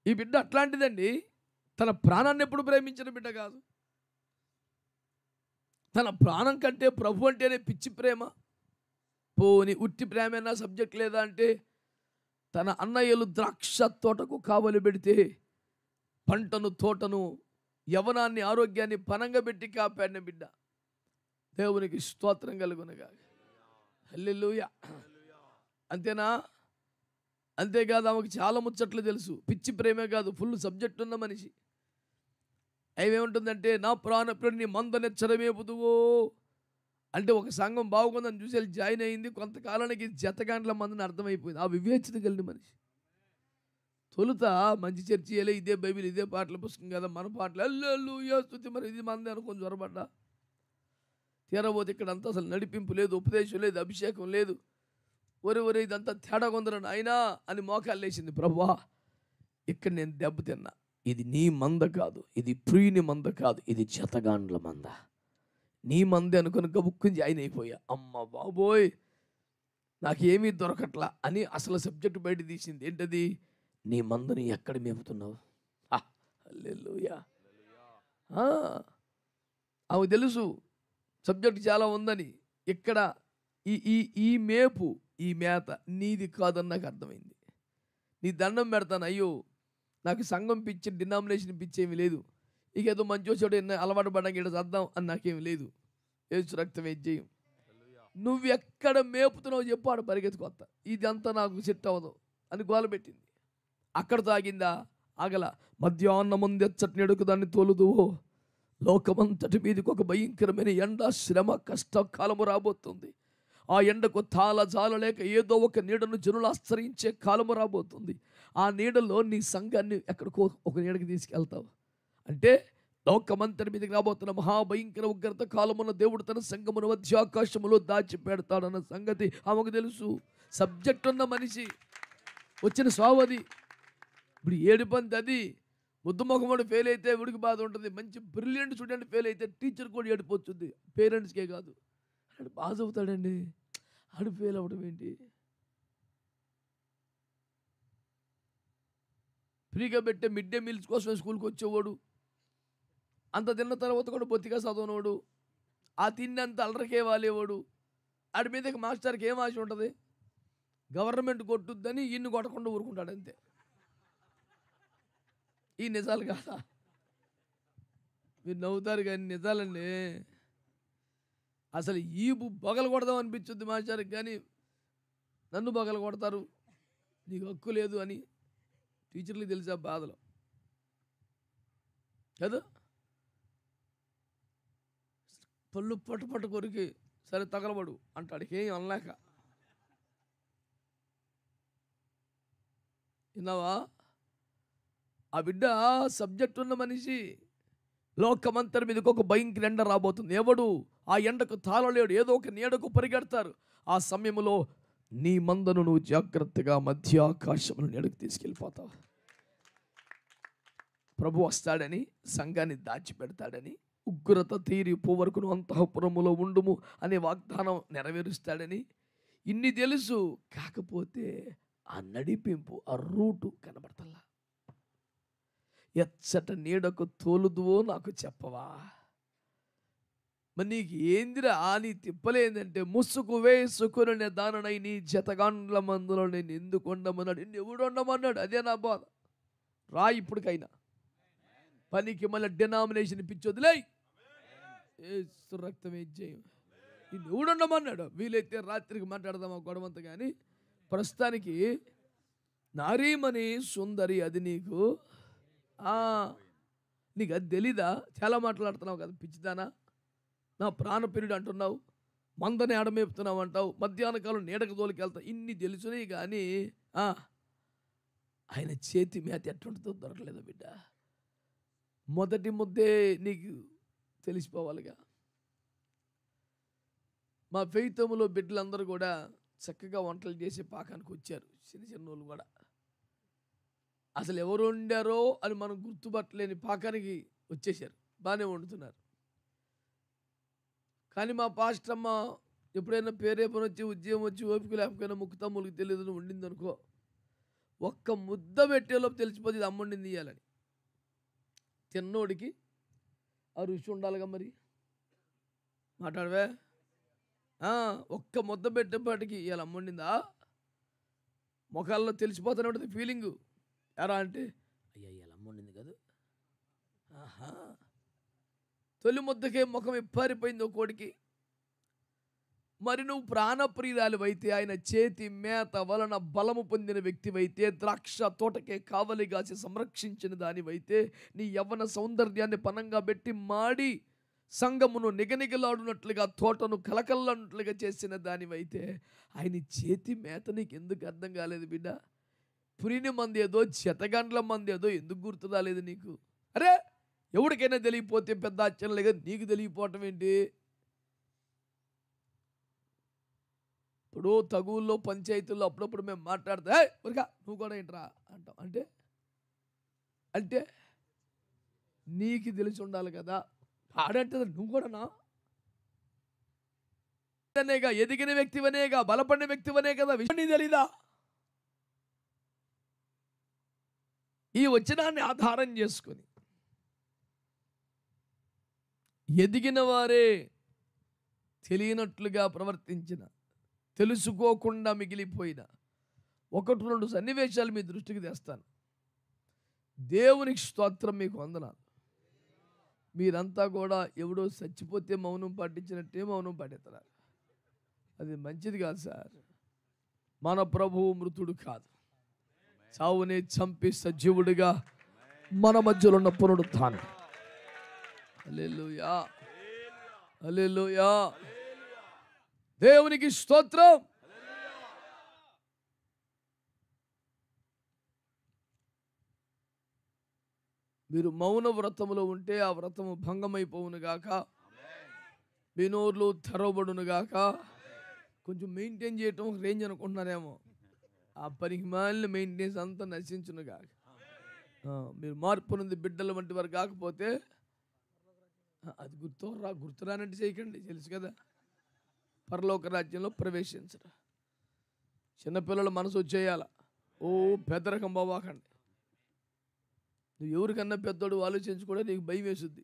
ఈ బిడ్డ అట్లాంటిదండి. తన ప్రాణాన్ని ఎప్పుడు ప్రేమించిన బిడ్డ కాదు. తన ప్రాణం కంటే ప్రభు అంటేనే పిచ్చి ప్రేమ. పోని ఉట్టి ప్రేమేనా సబ్జెక్ట్ లేదా అంటే, తన అన్నయ్యలు ద్రాక్ష తోటకు కావలి పెడితే పంటను, తోటను, యవనాన్ని, ఆరోగ్యాన్ని పనంగా పెట్టి కాపాడిన బిడ్డ. దేవునికి స్తోత్రం కలుగునగా. హల్లెలూయా. అంతేనా? అంతేకాదు, ఆమెకు చాలా ముచ్చట్లు తెలుసు. పిచ్చి ప్రేమే కాదు, ఫుల్ సబ్జెక్ట్ ఉన్న మనిషి. ఏమేముంటుందంటే, నా ప్రాణప్రియుడు నీ మందనెచ్చరమేపుదువో అంటే, ఒక సంఘం బాగుందని చూసి వెళ్ళి జాయిన్ అయింది. కొంతకాలానికి జతగాండ్ల మందని అర్థమైపోయింది. ఆ వివేచన కలిగిన మనిషి. తొలుత మంచి చర్చి వెళ్ళి ఇదే బైబిల్, ఇదే పాటల పుస్తకం కదా, మన పాటలు హల్లెలూయా స్తుతి, మరి ఇది మంది అనుకొని జ్వరపడ్డా. తీరబోతే ఇక్కడ అంతా అసలు నడిపింపు లేదు, ఉపదేశం లేదు, అభిషేకం లేదు. ఒరే ఇదంతా తేడా కొందరని అయినా అని మోకాలు లేచింది. ప్రభువా, ఇక్కడ నేను దెబ్బతిన్నా. ఇది నీ మంద కాదు, ఇది ప్రియుని మంద కాదు, ఇది జతగాండ్ల మంద. నీ మందే అనుకుని గబుక్కుని జాయిన్ అయిపోయా. అమ్మ బాబోయ్, నాకేమీ దొరకట్లా అని అసలు సబ్జెక్ట్ బయట తీసింది. ఏంటది? నీ మందుని ఎక్కడ మేపుతున్నావు? హల్లెలూయా. ఆమె తెలుసు సబ్జెక్ట్ చాలా ఉందని. ఇక్కడ ఈ మేపు, ఈ మేత నీది కాదని నాకు అర్థమైంది. నీ దండం పెడతాను, అయ్యో నాకు సంఘం పిచ్చి, డినామినేషన్ పిచ్చి ఏమి లేదు. ఇక ఏదో మంచి వచ్చాడు అలవాటు పడ్డానికి ఇక్కడ చద్దాం అని నాకేమి లేదు. యేసు రక్తం చేయం. నువ్వు ఎక్కడ మేపుతున్నావు చెప్పాడు, పరిగెత్తుకొత్త. ఇదంతా నాకు సెట్ అవ్వదు అని గోల పెట్టింది. అక్కడ తాగిందా? ఆగల. మధ్యాహ్నం ముందు ఎచ్చటి నెడుకు దాన్ని తోలుదువో, లోకమంతటి మీదకి ఒక భయంకరమైన ఎండ, శ్రమ, కష్ట కాలము రాబోతుంది. ఆ ఎండకు జాల లేక ఏదో ఒక నీడను జనులు ఆశ్రయించే కాలము రాబోతుంది. ఆ నీడలో నీ సంఘాన్ని ఎక్కడికో ఒక నీడకి తీసుకెళ్తావు. అంటే లోకమంతటి మీదకి రాబోతున్న మహాభయంకర ఉగ్రత కాలమున దేవుడు తన సంఘమును మధ్యాకాశములో దాచి పెడతాడన్న సంగతి ఆమెకు తెలుసు. సబ్జెక్ట్ ఉన్న మనిషి, వచ్చిన స్వావది. ఇప్పుడు ఏడుపంది అది. ముద్దు ముఖముడు ఫెయిల్ అయితే ఉడికి బాధ ఉంటుంది. మంచి బ్రిలియంట్ స్టూడెంట్ ఫెయిల్ అయితే టీచర్ కూడా ఏడుపు వచ్చింది. పేరెంట్స్కే కాదు. ఆడు పాస్ అవుతాడండి, ఆడు ఫెయిల్ అవ్వడం ఏంటి? ఫ్రీగా పెట్టే మిడ్ డే మీల్స్ కోసమే స్కూల్కి వచ్చేవాడు, అంత తిన్న తర్వాత కూడా బొత్తిగా చదవనోడు, ఆ తిండి అంత అల్లరికే వాలేవాడు. ఆడి మీదకి మాస్టర్కి ఏం ఆశ ఉంటుంది? గవర్నమెంట్ కొట్టుద్దని ఇన్ని కొట్టకుండా ఊరుకుంటాడు అంతే. ఈ నిజాలు కాదా? మీరు నవ్వుతారు కానీ నిజాలండి. అసలు ఈ బొగలు కొడదాం అనిపించుద్ది మాస్టర్కి, కానీ నన్ను బొగలు కొడతారు, నీకు హక్కు లేదు అని టీచర్లకు తెలిసే బాధలు కదా. పళ్ళు పట్టు కొరికి సరే తగలబడు అంటాడు, ఏం అనలేక. విన్నావా? ఆ బిడ్డ సబ్జెక్ట్ ఉన్న మనిషి. లోకమంతరి మీదకి ఒక భయంకర ఎండ రాబోతుంది. ఎవడు ఆ ఎండకు తాళలేడు, ఏదో ఒక నీడకు పరిగెడతారు. ఆ సమయంలో నీ మందను నువ్వు జాగ్రత్తగా మధ్యాకాశమును నీడకు తీసుకెళ్ళిపోతావు. ప్రభు వస్తాడని, సంఘాన్ని దాచిపెడతాడని, ఉగ్రత తీరి పోవరకును అంతఃపురములో ఉండుము అనే వాగ్దానం నెరవేరుస్తాడని ఇన్ని తెలుసు. కాకపోతే ఆ నడిపింపు, ఆ రూటు కనబడతల్లా. ఎచ్చట నీడకు తోలుదువో నాకు చెప్పవా? మరి నీకు ఏందిరా నీ తిప్పలేందంటే, ముసుగు వేసుకునే దాననై నీ జతగాండ్ల మందులో నేను ఎందుకు ఉండమన్నాడు? నిన్ను ఎవడు ఉండమన్నాడు? అదే నా బాధ. రా ఇప్పటికైనా పనికి మళ్ళీ డినామినేషన్ పిచ్చి వదిలే, రక్తం ఏం చేయం. నిన్ను ఎవడు ఉండమన్నాడు? వీలైతే రాత్రికి మాట్లాడదాం ఆ గొడవంతా. కానీ ప్రస్తుతానికి నారీమణి సుందరి అది నీకు నీకు అది తెలీదా? చాలా మాట్లాడుతున్నావు కదా పిచ్చిదానా. నా ప్రాణప్రియుడు అంటున్నావు, మందని ఆడమేపుతున్నావు అంటావు, మధ్యాహ్న కాలం నీడకు తోలికెళ్తావు, ఇన్ని తెలుసునే కానీ ఆయన చేతి మేత ఎట్టుంటుందో దొరకలేదు బిడ్డ. మొదటి ముద్దే నీకు తెలిసిపోవాలిగా. మా ఫెయితములో బిడ్డలందరూ కూడా చక్కగా వంటలు చేసే పాకానికి వచ్చారు. చిన్న చిన్నోళ్ళు కూడా అసలు ఎవరు వండారో అని మనం గుర్తుపట్టలేని పాకానికి వచ్చేసారు. బాగానే వండుతున్నారు. కానీ మా పాస్టమ్మ ఎప్పుడైనా పేరే పని వచ్చి ఉద్యోగం వచ్చి ఓపిక లేకపోయినా ముక్కుతమ్ములకి తెలియదు వండింది అనుకో, ఒక్క ముద్ద పెట్టేలోపు తెలిసిపోతే ఇది అమ్మ వండింది ఇయ్యాలని. తిన్నోడికి ఆ రుచి ఉండాలిగా మరి. మాట్లాడవే. ఒక్క ముద్ద పెట్టేపాటికి ఇవాళ అమ్మ వండిందా ముఖాల్లో తెలిసిపోతూనే ఉంటుంది ఫీలింగు. ఎరా అంటే అయ్యా ఇవాళ అమ్మ వండింది కదా. తొలి ముద్దకే ముఖం ఇప్పారిపోయింది కోడికి. మరి నువ్వు ప్రాణప్రియురాలివైతే, ఆయన చేతి మేత వలన బలము పొందిన వ్యక్తివైతే, ద్రాక్ష తోటకే కావలి కాసి సంరక్షించిన దానివైతే, నీ యవ్వన సౌందర్యాన్ని పనంగా పెట్టి మాడి సంగమును నిగనిగలాడునట్లుగా తోటను కలకల్లనట్లుగా చేసిన దానివైతే, ఆయన చేతి మేత నీకు ఎందుకు అర్థం కాలేదు బిడ్డ? పురిని మంది ఏదో చెతగండ్ల మంది ఏదో ఎందుకు గుర్తు రాలేదు నీకు? అరే ఎవరికైనా తెలియపోతే పెద్ద ఆశ్చర్యం లేదు, నీకు తెలియపోవటం ఏంటి? ఇప్పుడు తగువుల్లో పంచాయతీల్లో అప్పుడప్పుడు మేము మాట్లాడితే ఊరికా నువ్వు కూడా ఏంట్రా అంటాం. అంటే అంటే నీకు తెలిసి ఉండాలి కదా. ఆడంటే నువ్వు కూడానా? అనేగా ఎదిగిన వ్యక్తివనేగా, బలపడిన వ్యక్తివనే కదా, విషయం తెలీదా? ఈ వచనాన్ని ఆధారం చేసుకొని ఎదిగిన వారే తెలియనట్లుగా ప్రవర్తించిన, తెలుసుకోకుండా మిగిలిపోయిన 1-2 సన్నివేశాలు మీ దృష్టికి తెస్తాను. దేవునికి స్తోత్రం, మీకు వందనాలు. మీరంతా కూడా ఎవడో చచ్చిపోతే మౌనం పాటించినట్టే మౌనం పాటిస్తున్నారు. అది మంచిది కాదు సార్. మన ప్రభువు మృతుడు కాదు, చావునే చంపి సజీవుడిగా మన మధ్యలో ఉన్న పునరుత్థానం. హల్లెలూయా, హల్లెలూయా, దేవునికి స్తోత్రం. మీరు మౌన వ్రతములో ఉంటే ఆ వ్రతము భంగమైపోవును గాక, మీ నోర్లు తెరవబడును గాక. కొంచెం మెయింటైన్ చేయటం రేంజ్ అనుకుంటున్నారేమో, ఆ పనికి మాలిన మెయింటెనెన్స్ అంతా నశించును గాక. మీరు మార్పు నుండి బిడ్డల వంటి వారు కాకపోతే అది గుర్తురానంటే చేయకండి, తెలుసు కదా. పరలోక రాజ్యంలో ప్రవేశించరు. చిన్నపిల్లల మనసు వచ్చేయాల. ఓ పెద్దరకం బావాకండి. నువ్వు ఎవరికన్నా పెద్దోడు ఆలోచించుకోవడం నీకు భయం వేస్తుంది.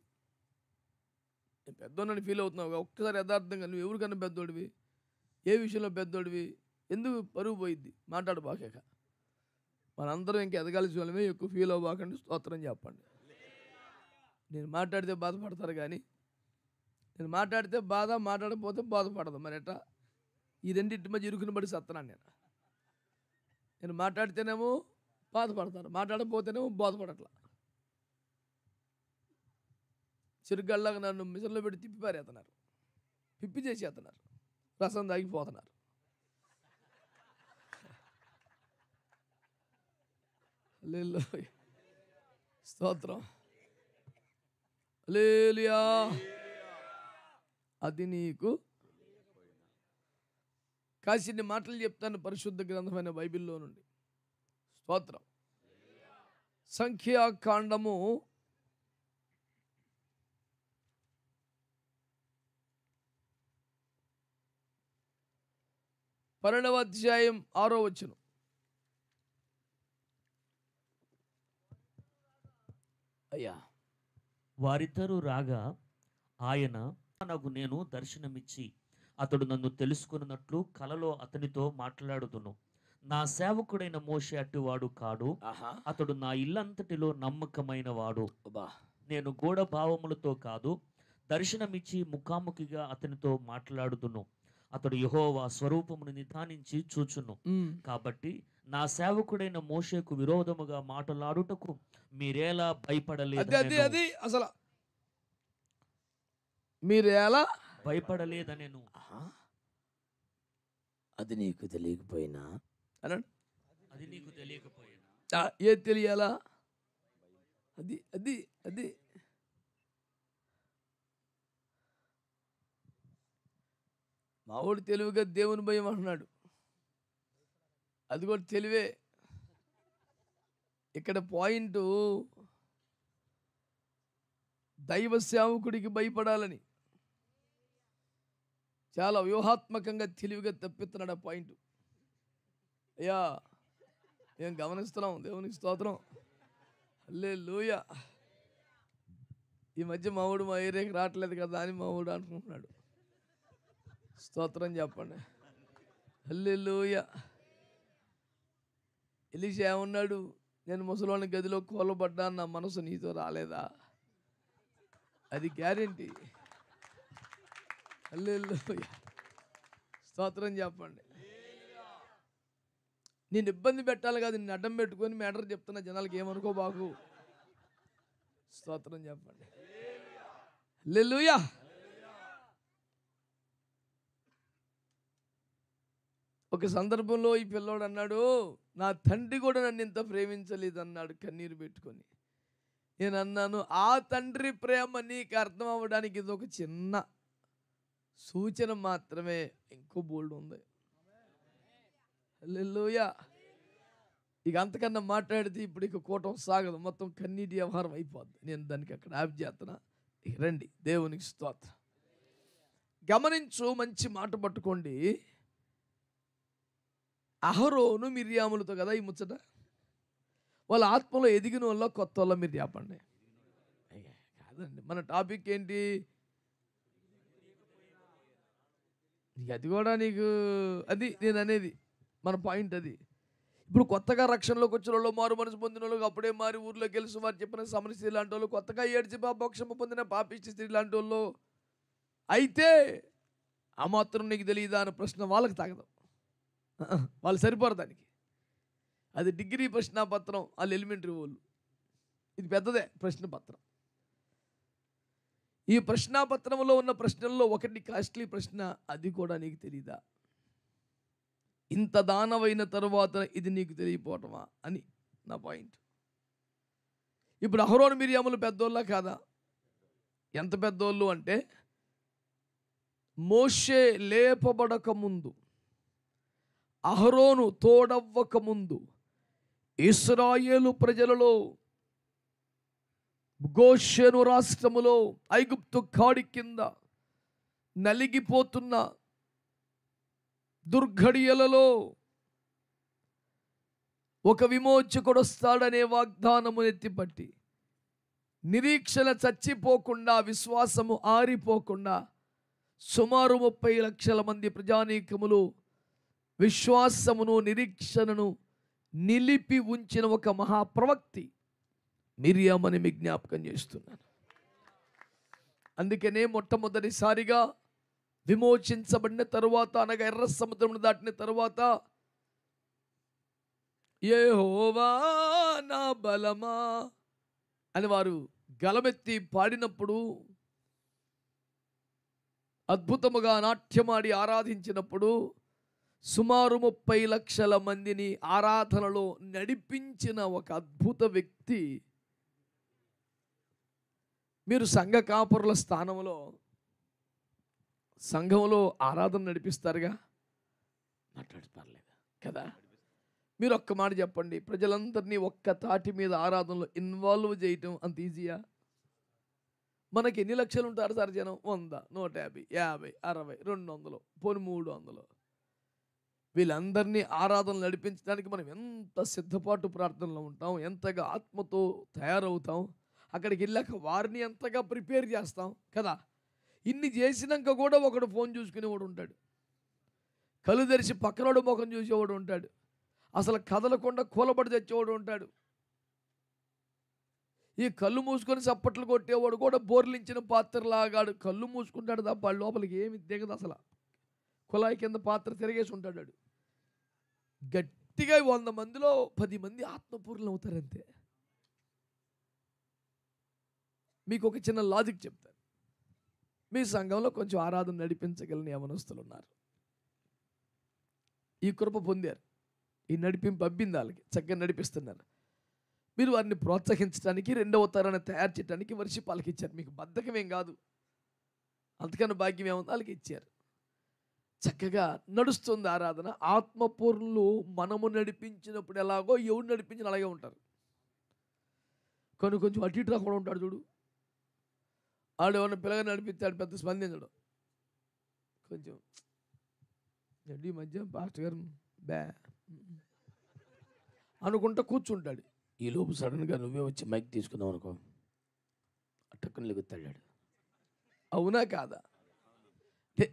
నేను పెద్దోడని ఫీల్ అవుతున్నావు. ఒక్కసారి యథార్థంగా నువ్వు ఎవరికన్నా పెద్దోడివి, ఏ విషయంలో పెద్దోడివి, ఎందుకు పరువు పోయిద్ది? మాట్లాడబాక. మనందరం ఇంక ఎదగాల్సిన వాళ్ళమే, ఎక్కువ ఫీల్ అవ్వకండి. స్తోత్రం చెప్పండి. నేను మాట్లాడితే బాధపడతారు కానీ నేను మాట్లాడితే బాధ, మాట్లాడకపోతే బాధపడదు. మరి ఎట్లా? ఈ రెండింటి మధ్య ఇరుకుని పడి సత్తనాను నేను మాట్లాడితేనేమో బాధపడతాను, మాట్లాడకపోతేనేమో బాధపడట్లా. చిరుగల్లాగా నన్ను మిషన్లో పెట్టి తిప్పి పారేస్తున్నారు, పిప్పి చేసేస్తున్నారు, రసం తాగిపోతున్నారు. హల్లెలూయా, స్తోత్రం, హల్లెలూయా. అది నీకు కాసిన్ని మాటలు చెప్తాను పరిశుద్ధ గ్రంథమైన బైబిల్లో నుండి. స్తోత్రం. సంఖ్యాకాండము 12వ అధ్యాయం 6వ వచనం. అయ్యా, వారిద్దరూ రాగా ఆయన నాకు నేను దర్శనమిచ్చి అతడు నన్ను తెలుసుకున్నట్లు కలలో అతనితో మాట్లాడుదును. నా సేవకుడైన మోషే అట్టివాడు కాడు, అతడు నా ఇల్లంతటిలో నమ్మకమైన వాడు. నేను గూఢ భావములతో కాదు, దర్శనమిచ్చి ముఖాముఖిగా అతనితో మాట్లాడుదును. అతడు యెహోవా స్వరూపమును నిధానించి చూచును. కాబట్టి నా సేవకుడైన మోషేకు విరోధముగా మాట్లాడుటకు మీరేలా భయపడలేదు? అది అసలు మీరేలా భయపడలేదనెను. ఆహా. అది నీకు తెలియకపోయినా అన్నాడు. అది నీకు తెలియకపోయినా ఏది తెలియాలా? అది అది అది మావాడు తెలివిగా దేవుని భయం అంటున్నాడు. అది కూడా తెలివే. ఇక్కడ పాయింట్ దైవ సేవకుడికి భయపడాలని చాలా వ్యూహాత్మకంగా తెలివిగా తప్పిస్తున్నాడు ఆ పాయింట్. అయ్యా మేము గమనిస్తున్నాం. దేవునికి స్తోత్రం. హల్లెలూయా. ఈ మధ్య మావాడు మా ఏరియాకి రావట్లేదు కదా అని మావాడు అనుకుంటున్నాడు. స్తోత్రం చెప్పండి. హల్లెలూయా. ఎలీషా ఏమన్నాడు? నేను ముసలోని గదిలో కూలబడ్డా, నా మనసు నీతో రాలేదా? అది గ్యారెంటీ. హల్లెలూయా. స్తోత్రం చెప్పండి. నేను ఇబ్బంది పెట్టాలి కాదు, నిన్ను అడ్డం పెట్టుకొని మ్యాటర్ చెప్తున్నా, జనాలకి ఏమనుకో బాగు. స్తోత్రం చెప్పండి. హల్లెలూయా. ఒక సందర్భంలో ఈ పిల్లోడు అన్నాడు, నా తండ్రి కూడా నన్ను ఇంత ప్రేమించలేదు అన్నాడు కన్నీరు పెట్టుకొని. నేను అన్నాను, ఆ తండ్రి ప్రేమ నీకు అర్థం అవ్వడానికి ఇది ఒక చిన్న సూచన మాత్రమే, ఇంకో బోల్డ్ ఉంది. హల్లెలూయా. ఇక అంతకన్నా మాట్లాడితే ఇప్పుడు ఇక కూటం సాగదు, మొత్తం కన్నీటి వ్యవహారం అయిపోద్ది. నేను దానికి అక్కడ ఆప్ చేస్తున్నా. ఇక రండి, దేవునికి స్తోత్రం. గమనించు, మంచి మాట పట్టుకోండి. అహరోను మిర్యాములతో కదా ఈ ముచ్చట. వాళ్ళ ఆత్మలో ఎదిగిన వాళ్ళ కొత్త వాళ్ళ మీరు చెప్పండి. కాదండి, మన టాపిక్ ఏంటి? అది కూడా నీకు అది నేను అనేది మన పాయింట్ అది. ఇప్పుడు కొత్తగా రక్షణలోకి వచ్చిన వాళ్ళు, మారు మనసు పొందిన వాళ్ళు, అప్పుడే మారి ఊర్లోకి వెళ్ళి వారు చెప్పిన సమస్య లాంటి వాళ్ళు, కొత్తగా ఏడ్చి మోక్షము పొందిన పాపిష్టి స్త్రీ లాంటి వాళ్ళు అయితే ఆ మాత్రం నీకు తెలియదా అనే ప్రశ్న వాళ్ళకి తాగదు. వాళ్ళు సరిపోరు దానికి. అది డిగ్రీ ప్రశ్నాపత్రం, వాళ్ళు ఎలిమెంటరీ వాళ్ళు. ఇది పెద్దదే ప్రశ్నపత్రం. ఈ ప్రశ్నాపత్రంలో ఉన్న ప్రశ్నల్లో ఒకటి కాస్ట్లీ ప్రశ్న, అది కూడా నీకు తెలీదా? ఇంత దానమైన తరువాత ఇది నీకు తెలియపోవటమా అని నా పాయింట్. ఇప్పుడు అహరోను మిర్యాములు పెద్దోళ్ళ కాదా? ఎంత పెద్దోళ్ళు అంటే, మోషే లేపబడక ముందు, అహరోను తోడవ్వక ముందు, ఇశ్రాయేలు ప్రజలలో గోషెను రాష్ట్రములో ఐగుప్తు కాడి కింద నలిగిపోతున్న దుర్ఘడియలలో ఒక విమోచకుడు వస్తాడనే వాగ్దానము ఎత్తిపట్టి, నిరీక్షణ చచ్చిపోకుండా, విశ్వాసము ఆరిపోకుండా, సుమారు 30 లక్షల మంది ప్రజానీకములు విశ్వాసమును నిరీక్షణను నిలిపి ఉంచిన ఒక మహాప్రవక్తి మిర్యామని మీకు జ్ఞాపకం చేస్తున్నాను. అందుకనే మొట్టమొదటిసారిగా విమోచించబడిన తరువాత, అనగా ఎర్ర సముద్రమును దాటిన తరువాత, యెహోవా నా బలమా అని వారు గలమెత్తి పాడినప్పుడు, అద్భుతముగా నాట్యమాడి ఆరాధించినప్పుడు, సుమారు 30 లక్షల మందిని ఆరాధనలో నడిపించిన ఒక అద్భుత వ్యక్తి. మీరు సంఘ కాపురుల స్థానంలో సంఘంలో ఆరాధన నడిపిస్తారుగా, మాట్లాడతారులేదా కదా? మీరు ఒక్క మాట చెప్పండి, ప్రజలందరినీ ఒక్క తాటి మీద ఆరాధనలో ఇన్వాల్వ్ చేయటం అంత ఈజీయా? మనకి ఎన్ని లక్షలు ఉంటారు సార్ జనం? 100, 150, 50, 60, 200, పోనీ 300. వీళ్ళందరినీ ఆరాధన నడిపించడానికి మనం ఎంత సిద్ధపాటు ప్రార్థనలో ఉంటాం, ఎంతగా ఆత్మతో తయారవుతాం, అక్కడికి వెళ్ళాక వారిని ఎంతగా ప్రిపేర్ చేస్తాం కదా. ఇన్ని చేసినాక కూడా ఒకడు ఫోన్ చూసుకునేవాడు ఉంటాడు, కళ్ళు తెరిచి పక్కనోడు ముఖం చూసేవాడు ఉంటాడు, అసలు కదలకుండా కూలబడి తెచ్చేవాడు ఉంటాడు, ఈ కళ్ళు మూసుకొని చప్పట్లు కొట్టేవాడు కూడా బోర్లించిన పాత్రలాగాడు. కళ్ళు మూసుకుంటాడు తప్ప లోపలికి ఏమి దిగదు, అసలు కుళాయి కింద పాత్ర తిరిగేసి ఉంటాడు. గట్టిగా 100 మందిలో 10 మంది ఆత్మపూర్ణులు అవుతారంతే. మీకు ఒక చిన్న లాజిక్ చెప్తాను. మీ సంఘంలో కొంచెం ఆరాధన నడిపించగలని యవనస్తులు ఉన్నారు. ఈ కృప పొందారు, ఈ నడిపింపు అబ్బింది, వాళ్ళకి చక్కగా నడిపిస్తున్నారు. మీరు వారిని ప్రోత్సహించడానికి, రెండవ తరాన్ని తయారు చేయడానికి వర్షిప్ వాళ్ళకి ఇచ్చారు. మీకు బద్ధకమేం కాదు, అంతకన్నా భాగ్యం ఏముంది, వాళ్ళకి ఇచ్చారు. చక్కగా నడుస్తుంది ఆరాధన. ఆత్మపూర్ణులు మనము నడిపించినప్పుడు ఎలాగో ఎవరు నడిపించిన అలాగే ఉంటారు. కొంచెం అటు ఇటు రాకుండా ఉంటాడు చూడు, ఆడు ఏమన్నా పిల్లగా నడిపిస్తాడు, పెద్ద స్పందించడం. కొంచెం ఈ మధ్య పాస్టర్ గారు బ్యా అనుకుంటా కూర్చుంటాడు. ఈ లోపు సడన్గా నువ్వే వచ్చి మైక్ తీసుకుందాం అనుకో, అట్టక్కని లెగుతాడు. అవునా కాదా?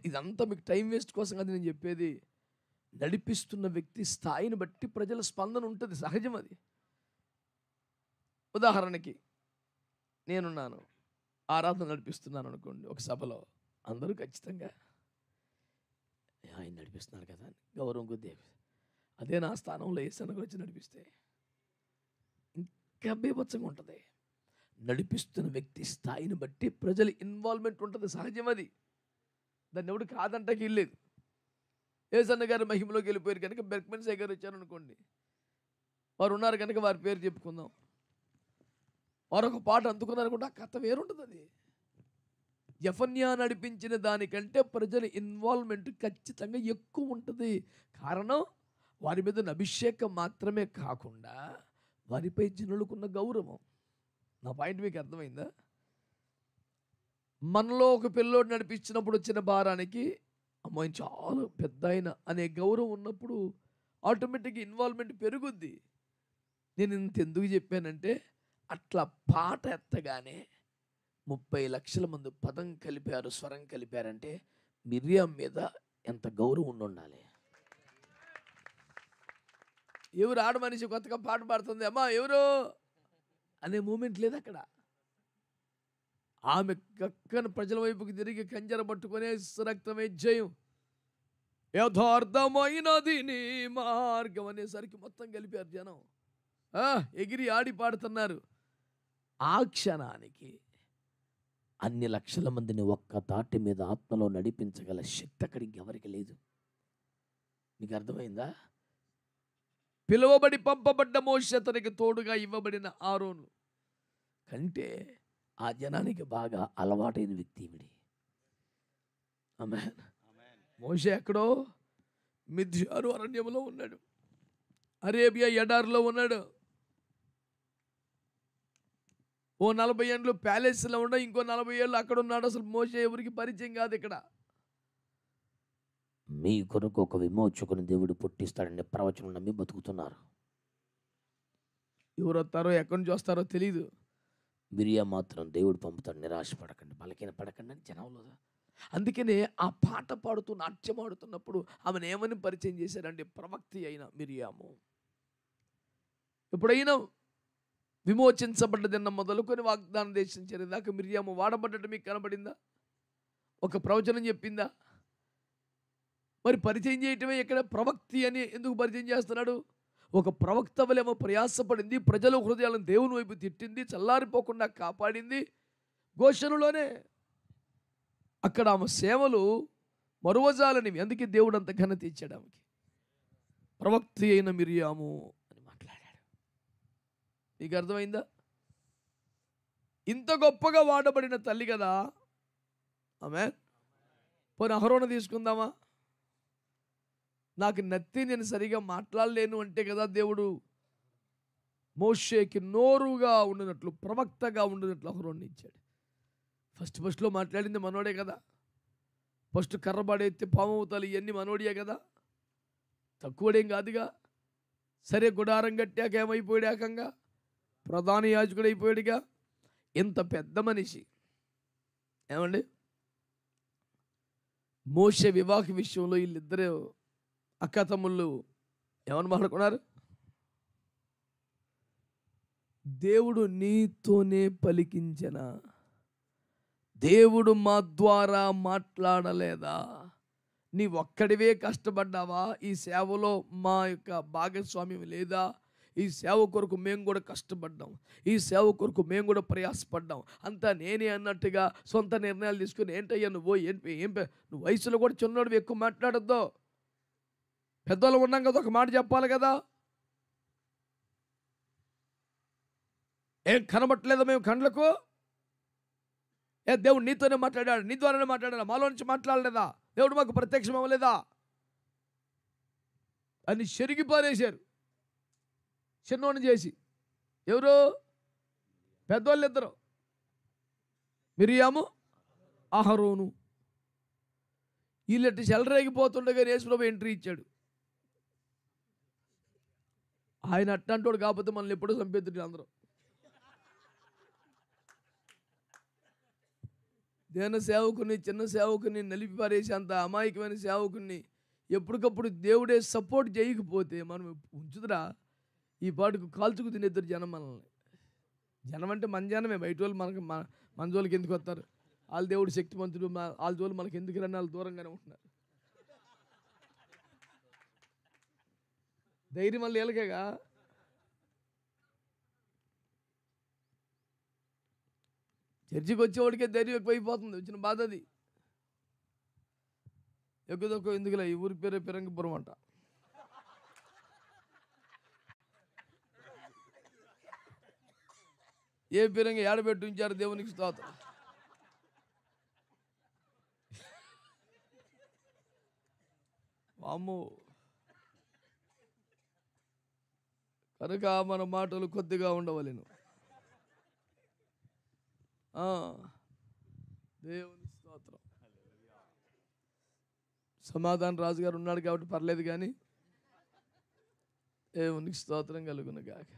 ఇదంతా మీకు టైం వేస్ట్ కోసం కదా నేను చెప్పేది. నడిపిస్తున్న వ్యక్తి స్థాయిని బట్టి ప్రజల స్పందన ఉంటుంది, సహజం అది. ఉదాహరణకి నేనున్నాను, ఆరాధన నడిపిస్తున్నాను అనుకోండి ఒక సభలో, అందరూ ఖచ్చితంగా ఆయన నడిపిస్తున్నారు కదా అని గౌరవం కొద్ది. అదే నా స్థానంలో ఏసన్నకు వచ్చి నడిపిస్తే ఇంకా బీభత్సంగా ఉంటుంది. నడిపిస్తున్న వ్యక్తి స్థాయిని బట్టి ప్రజల ఇన్వాల్వ్మెంట్ ఉంటుంది, సహజం అది. దాన్ని ఎవడు కాదంటకి వెళ్ళలేదు. ఏసన్న గారు మహిమలోకి వెళ్ళిపోయారు కనుక బెర్క్మెన్ సే గారు వచ్చారు అనుకోండి, వారు ఉన్నారు కనుక వారి పేరు చెప్పుకుందాం. వారు ఒక పాట అందుకున్నారనుకుంటే ఆ కథ వేరుంటుంది. అది యెఫన్యా నడిపించిన దానికంటే ప్రజల ఇన్వాల్వ్మెంట్ ఖచ్చితంగా ఎక్కువ ఉంటుంది. కారణం వారి మీద అభిషేకం మాత్రమే కాకుండా వారిపై జనులకున్న గౌరవం. నా పాయింట్ మీకు అర్థమైందా? మనలో ఒక పిల్లోడు నడిపించినప్పుడు వచ్చిన భారానికి అమ్మాయి చాలా పెద్ద ఆయన అనే గౌరవం ఉన్నప్పుడు ఆటోమేటిక్గా ఇన్వాల్వ్మెంట్ పెరుగుద్ది. నేను ఇంత ఎందుకు చెప్పానంటే, అట్లా పాట ఎత్తగానే 30 లక్షల మంది పదం కలిపారు, స్వరం కలిపారంటే మిరియాం మీద ఎంత గౌరవం ఉండాలి. ఎవరు ఆడ మనిషి కొత్తగా పాట పాడుతుంది, అమ్మా ఎవరు అనే మూమెంట్ లేదు అక్కడ. ఆమె కక్కన ప్రజల వైపుకి తిరిగి కంజర పట్టుకునే రక్తమే జయం, యథార్థమైనది నీ మార్గం అనేసరికి మొత్తం కలిపారు జనం, ఎగిరి ఆడి పాడుతున్నారు. ఆ క్షణానికి అన్ని లక్షల మందిని ఒక్క తాటి మీద ఆత్మలో నడిపించగల శక్తి అక్కడికి ఎవరికి లేదు. మీకు అర్థమైందా? పిలువబడి పంపబడ్డ మోషే, అతనికి తోడుగా ఇవ్వబడిన ఆరోను కంటే ఆ జనానికి బాగా అలవాటైన వ్యక్తి ఈవిడి. ఆమేన్. మోషే ఎక్కడో మిద్యాను అరణ్యంలో ఉన్నాడు, అరేబియా ఎడారిలో ఉన్నాడు. ఓ 40 ఏళ్ళు ప్యాలెస్లో ఉండ, ఇంకో 40 ఏళ్ళు అక్కడ ఉన్నాడు. అసలు మోషే ఎవరికి పరిచయం కాదు. ఇక్కడ మీ కొరకు ఒక విమోచకుని దేవుడు పుట్టిస్తాడని ప్రవచనం నమ్మి బతుకుతున్నారు. ఎవరు వస్తారో ఎక్కడి నుంచి వస్తారో తెలీదు. మిరియా మాత్రం దేవుడు పంపుతాడు, నిరాశపడకండి, బలకీన పడకండి అని జనంలో. అందుకనే ఆ పాట పాడుతూ నాట్యం ఆడుతున్నప్పుడు ఆమెను ఏమని పరిచయం చేశారంటే, ప్రవక్తి అయిన మిరియాము. ఎప్పుడైనా విమోచించబడ్డదన్న మొదలుకొని వాగ్దానం దేశం చేరేదాకా మిరియాము వాడబడ్డట్టు మీకు కనబడిందా? ఒక ప్రవచనం చెప్పిందా? మరి పరిచయం చేయటమే ఇక్కడ ప్రవక్తి అని ఎందుకు పరిచయం చేస్తున్నాడు? ఒక ప్రవక్త వలెమో ప్రయాసపడింది, ప్రజల హృదయాలను దేవుని వైపు తిట్టింది, చల్లారిపోకుండా కాపాడింది. ఘోషణలోనే అక్కడ ఆమె సేవలు మరువజాలనివి. అందుకే దేవుడు అంత ఘనత ఇచ్చాడు ఆమెకి. ప్రవక్తి అయిన మిరియాము అని మాట్లాడాడు. మీకు అర్థమైందా? ఇంత గొప్పగా వాడబడిన తల్లి కదా ఆమె. పోనీ అహరోను తీసుకుందామా? నాకు నత్తి, నేను సరిగా మాట్లాడలేను అంటే కదా దేవుడు మోషేకి నోరుగా ఉండినట్లు, ప్రవక్తగా ఉండినట్లు అహరోన్ని ఇచ్చాడు. ఫస్ట్లో మాట్లాడింది మనోడే కదా. ఫస్ట్ కర్రబాడెత్తి పామవుతాలు ఇవన్నీ మనోడియే కదా, తక్కువడేం కాదుగా. సరే గుడారం కట్టాక ఏమైపోయాడు? ఏకంగా ప్రధాన యాజకుడు అయిపోయాడుగా. ఇంత పెద్ద మనిషి ఏమండి, మోషే వివాహ విషయంలో వీళ్ళిద్దరే అక్క తమ్ముళ్ళు ఏమని మాట్లాడుకున్నారు? దేవుడు నీతోనే పలికించిన, దేవుడు మా ద్వారా మాట్లాడలేదా? నీ ఒక్కడివే కష్టపడ్డావా? ఈ సేవలో మా యొక్క భాగస్వామ్యం లేదా? ఈ సేవ కొరకు మేము కూడా కష్టపడ్డాం, ఈ సేవ కొరకు మేము కూడా ప్రయాసపడ్డాం, అంతా నేనే అన్నట్టుగా సొంత నిర్ణయాలు తీసుకుని ఏంటయ్యా నువ్వు నువ్వు వయసులో కూడా చిన్నోడు ఎక్కువ మాట్లాడద్దు. పెద్దోళ్ళు ఉన్నాం కదా, ఒక మాట చెప్పాలి కదా. ఏం కనబట్టలేదా మేము కండ్లకు? దేవుడు నీతోనే మాట్లాడాడు, నీ ద్వారానే మాట్లాడాడు, మాలో నుంచి మాట్లాడలేదా? దేవుడు మాకు ప్రత్యక్షం అవ్వలేదా అని చెరిగి పారేశారు చిన్నోడిని చేసి. ఎవరు? పెద్దోళ్ళు ఇద్దరు, మిరియాము అహరోను. వీళ్ళట్టి చెలరేగిపోతుండగా యేసుప్రభు ఎంట్రీ ఇచ్చాడు. ఆయన అట్టంటోడు కాకపోతే మనల్ని ఎప్పుడూ చంపేద్దుడు అందరూ. దేన సేవకుని, చిన్న సేవకుని నలిపి పారేసి అంత అమాయకమైన సేవకుని ఎప్పటికప్పుడు దేవుడే సపోర్ట్ చేయకపోతే మనం ఉంచుదురా ఈ పాటుకు కాల్చుకు తినేద్దరు జనం మనల్ని. జనం అంటే మన జనమే, బయట వాళ్ళు మన జోలికి ఎందుకు వస్తారు? వాళ్ళ దేవుడు శక్తిమంతుడు, వాళ్ళ జోలు మనకి ఎందుకు రని వాళ్ళు దూరంగానే ఉంటున్నారు. ధైర్యం వల్ల వీళ్ళకేగా. చర్చికి వచ్చేవాడికే ధైర్యం ఎక్కువైపోతుంది, వచ్చిన బాధ అది. ఎక్కువ ఎందుకులే, ఈ ఊరి పేరే పిరంగిపురం అంట. ఏ పిరంగి ఏడబెట్టి ఉంచారు, దేవునికి స్తోత్రం. వామ్మో. కనుక మన మాటలు కొద్దిగా ఉండవలేను. దేవుని స్తోత్రం. సమాధాన రాజు గారు ఉన్నాడు కాబట్టి పర్లేదు, కానీ దేవునికి స్తోత్రం కలుగును గాక.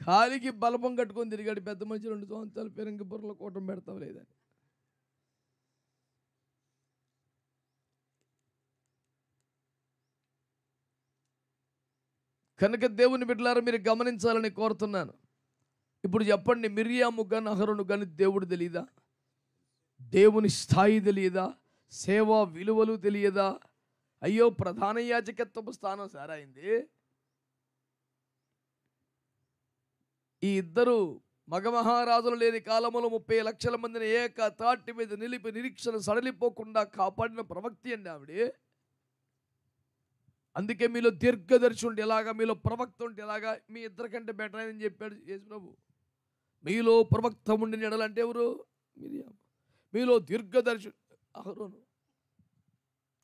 కాలికి బలపం కట్టుకొని తిరిగాడు పెద్ద మనిషి 2 సంవత్సరాలు పిరంగిపురంలో కూటం పెడతాం లేదని. కనుక దేవుని బిడ్డలారా మీరు గమనించాలని కోరుతున్నాను. ఇప్పుడు చెప్పండి, మిరియాము గాని అహరోను గాని దేవుడు తెలియదా? దేవుని స్థాయి తెలియదా? సేవా విలువలు తెలియదా? అయ్యో, ప్రధాన యాజకత్వపు స్థానం సారైంది. ఈ ఇద్దరు మగమహారాజులు లేని కాలంలో 30 లక్షల మందిని ఏక తాటి మీద నిలిపి నిరీక్షణ సడలిపోకుండా కాపాడిన ప్రవక్తి అండి ఆవిడ. అందుకే మీలో దీర్ఘదర్శి ఉంటే ఎలాగా, మీలో ప్రవక్త ఉంటే ఎలాగా, మీ ఇద్దరికంటే బెటర్ అని చెప్పాడు యేసుప్రభు. మీలో ప్రవక్త ఉండిన ఎడలంటే ఎవరు? మిరియాము. మీలో దీర్ఘదర్శి అహరోను.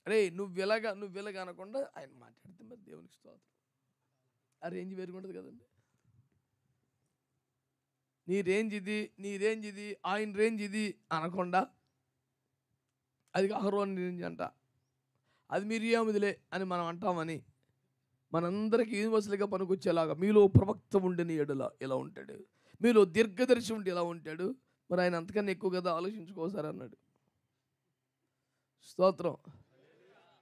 అరే నువ్వు వెలగా అనకుండా ఆయన మాట్లాడితే మరి దేవునికి స్తోత్రం. ఆ రేంజ్ వేరుగుంటుంది కదండి. నీ రేంజ్ ఇది, ఆయన రేంజ్ ఇది అనకుండా అది అహరోను రేంజ్ అంట, అది మిరియాముదిలే అని మనం అంటామని మనందరికీ యూనివర్సల్గా పనికొచ్చేలాగా మీలో ప్రవక్త ఉండిన ఎడల ఎలా ఉంటాడు, మీలో దీర్ఘదర్శి ఉంటే ఎలా ఉంటాడు, మరి ఆయన అంతకన్నా ఎక్కువ కదా, ఆలోచించుకోసారి అన్నాడు. స్తోత్రం.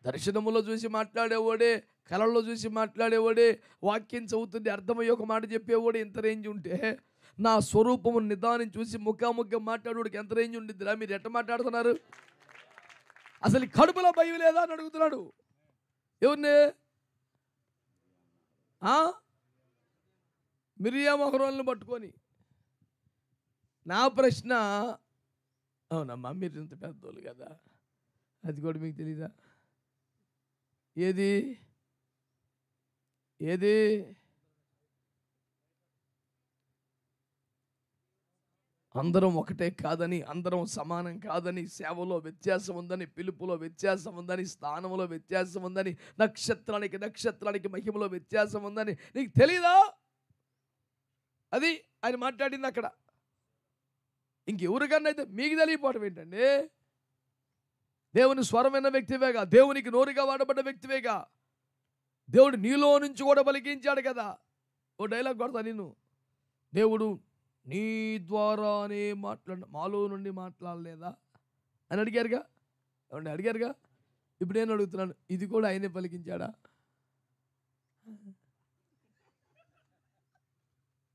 దర్శనములో చూసి మాట్లాడేవాడే, కళల్లో చూసి మాట్లాడేవాడే, వాక్యం చదువుతుంది అర్థమయ్యే ఒక మాట చెప్పేవాడే ఇంత రేంజ్ ఉంటే, నా స్వరూపము నిదానం చూసి ముఖాముఖం మాట్లాడేవాడికి ఎంత రేంజ్ ఉండిద్దిరా? మీరు ఎట్ట మాట్లాడుతున్నారు? అసలు కడుపులో భయం లేదా అని అడుగుతున్నాడు. ఎవరిని? మిరియాము అహరోనులను పట్టుకొని. నా ప్రశ్న, అవునమ్మా మీరు ఇంత పెద్దోళ్ళు కదా, అది కూడా మీకు తెలీదా? ఏది అందరం ఒకటే కాదని, అందరం సమానం కాదని, సేవలో వ్యత్యాసం ఉందని, పిలుపులో వ్యత్యాసం ఉందని, స్థానంలో వ్యత్యాసం ఉందని, నక్షత్రానికి మహిమలో వ్యత్యాసం ఉందని నీకు తెలీదా? అది ఆయన మాట్లాడింది అక్కడ. ఇంకెవరికన్నా అయితే మీకు తెలియపోవడం ఏంటండి? దేవుని స్వరమైన వ్యక్తివేగా, దేవునికి నోరుగా వాడబడ్డ వ్యక్తివేగా, దేవుడు నీలో నుంచి కూడా పలికించాడు కదా. ఓ డైలాగ్ కొడతా నేను, దేవుడు నీ ద్వారానే మాలో నుండి మాట్లాడలేదా అని అడిగారుగా. ఏమండి అడిగారుగా? ఇప్పుడు నేను అడుగుతున్నాను, ఇది కూడా ఆయనే పలికించాడా?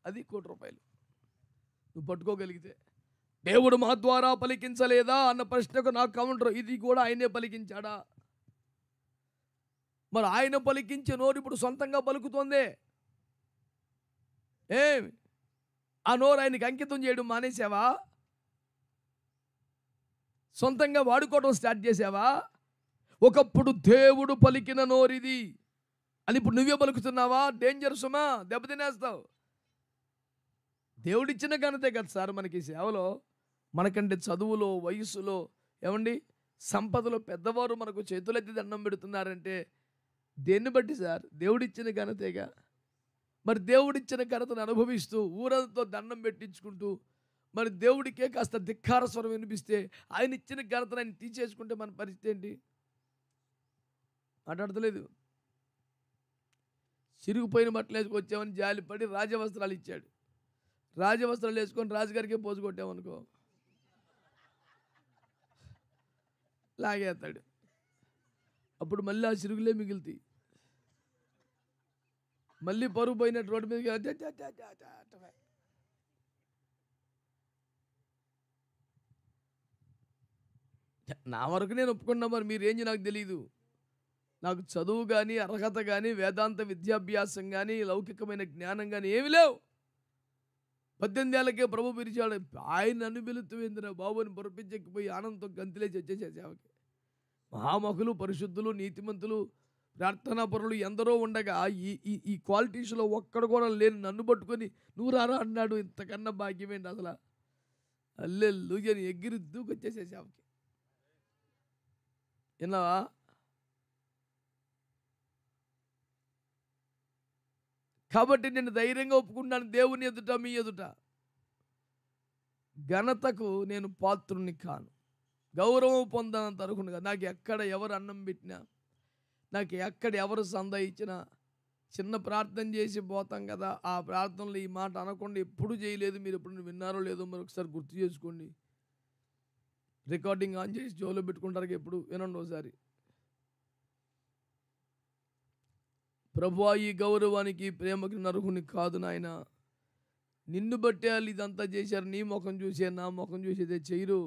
అది ₹1 నువ్వు పట్టుకోగలిగితే. దేవుడు మా ద్వారా పలికించలేదా అన్న ప్రశ్నకు నాకు కౌంటర్, ఇది కూడా ఆయనే పలికించాడా? మరి ఆయన పలికించే నోరు ఇప్పుడు సొంతంగా పలుకుతోంది. ఆ నోరు ఆయనకి అంకితం చేయడం మానేసావా? సొంతంగా వాడుకోవడం స్టార్ట్ చేసావా? ఒకప్పుడు దేవుడు పలికిన నోరిది అని ఇప్పుడు నువ్వే పలుకుతున్నావా? డేంజర్ సుమా, దెబ్బతినేస్తావు. దేవుడిచ్చిన ఘనతే కదా సార్ మనకి సేవలో. మనకంటే చదువులో, వయసులో, ఏమండి సంపదలో పెద్దవారు మనకు చేతులెత్తి దండం పెడుతున్నారంటే దేన్ని బట్టి సార్? దేవుడిచ్చిన ఘనతేగా. మరి దేవుడిచ్చిన ఘనతను అనుభవిస్తూ ఊరంతో దండం పెట్టించుకుంటూ మరి దేవుడికే కాస్త ధిక్కార స్వరం వినిపిస్తే ఆయన ఇచ్చిన ఘనతను ఆయన తీసేసుకుంటే మన పరిస్థితి ఏంటి? మాట్లాడతలేదు. చిరిగిపోయిన బట్టలు వేసుకొచ్చామని జాలిపడి రాజవస్త్రాలు ఇచ్చాడు. రాజవస్త్రాలు వేసుకొని రాజుగారికే పోజు కొట్టామనుకో, లాగేస్తాడు. అప్పుడు మళ్ళీ ఆ చిరుగులే మిగులుతాయి. మళ్ళీ పరుగు పోయినట్టు రోడ్డు మీదకి నా వరకు నేను ఒప్పుకున్నా. మరి మీరేంది నాకు తెలీదు. నాకు చదువు కానీ, అర్హత కానీ, వేదాంత విద్యాభ్యాసం కానీ, లౌకికమైన జ్ఞానం కానీ ఏమి లేవు. 18 ఏళ్ళకే ప్రభు పిలిచాడు. ఆయన నన్ను పిలుతువేందిరా బాబు అని పొరపించకపోయి ఆనందంతో గంతులేసి వచ్చేసే సేవకి. మహామహులు, పరిశుద్ధులు, నీతిమంతులు, ప్రార్థనా పరులు ఎందరో ఉండగా ఈ క్వాలిటీస్లో ఒక్కడు కూడా లేని నన్ను పట్టుకొని నువ్వు రారా అన్నాడు. ఇంతకన్నా భాగ్యమేంటి అసలు? హల్లెలూయా అని ఎగిరి దూకొచ్చేసే సేవకి. విన్నావా? కాబట్టి నేను ధైర్యంగా ఒప్పుకుంటాను దేవుని ఎదుట, మీ ఎదుట. ఘనతకు నేను పాత్రుని కాను, గౌరవం పొందనంత అనుకున్నా. నాకు ఎక్కడ ఎవరు అన్నం పెట్టినా, నాకు ఎక్కడ ఎవరు సంద ఇచ్చినా చిన్న ప్రార్థన చేసి పోతాం కదా, ఆ ప్రార్థనలో ఈ మాట అనకుండా ఎప్పుడు చేయలేదు. మీరు ఎప్పుడు విన్నారో లేదో మరొకసారి గుర్తు చేసుకోండి. రికార్డింగ్ ఆన్ చేసి జోలో పెట్టుకుంటారు, ఎప్పుడు వినండి ఒకసారి. ప్రభువా, ఈ గౌరవానికి ప్రేమకి నరుకుని కాదు నాయన, నిన్ను బట్టే వాళ్ళు ఇదంతా చేశారు. నీ ముఖం చూసే, నా ముఖం చూసేదే చేయరు.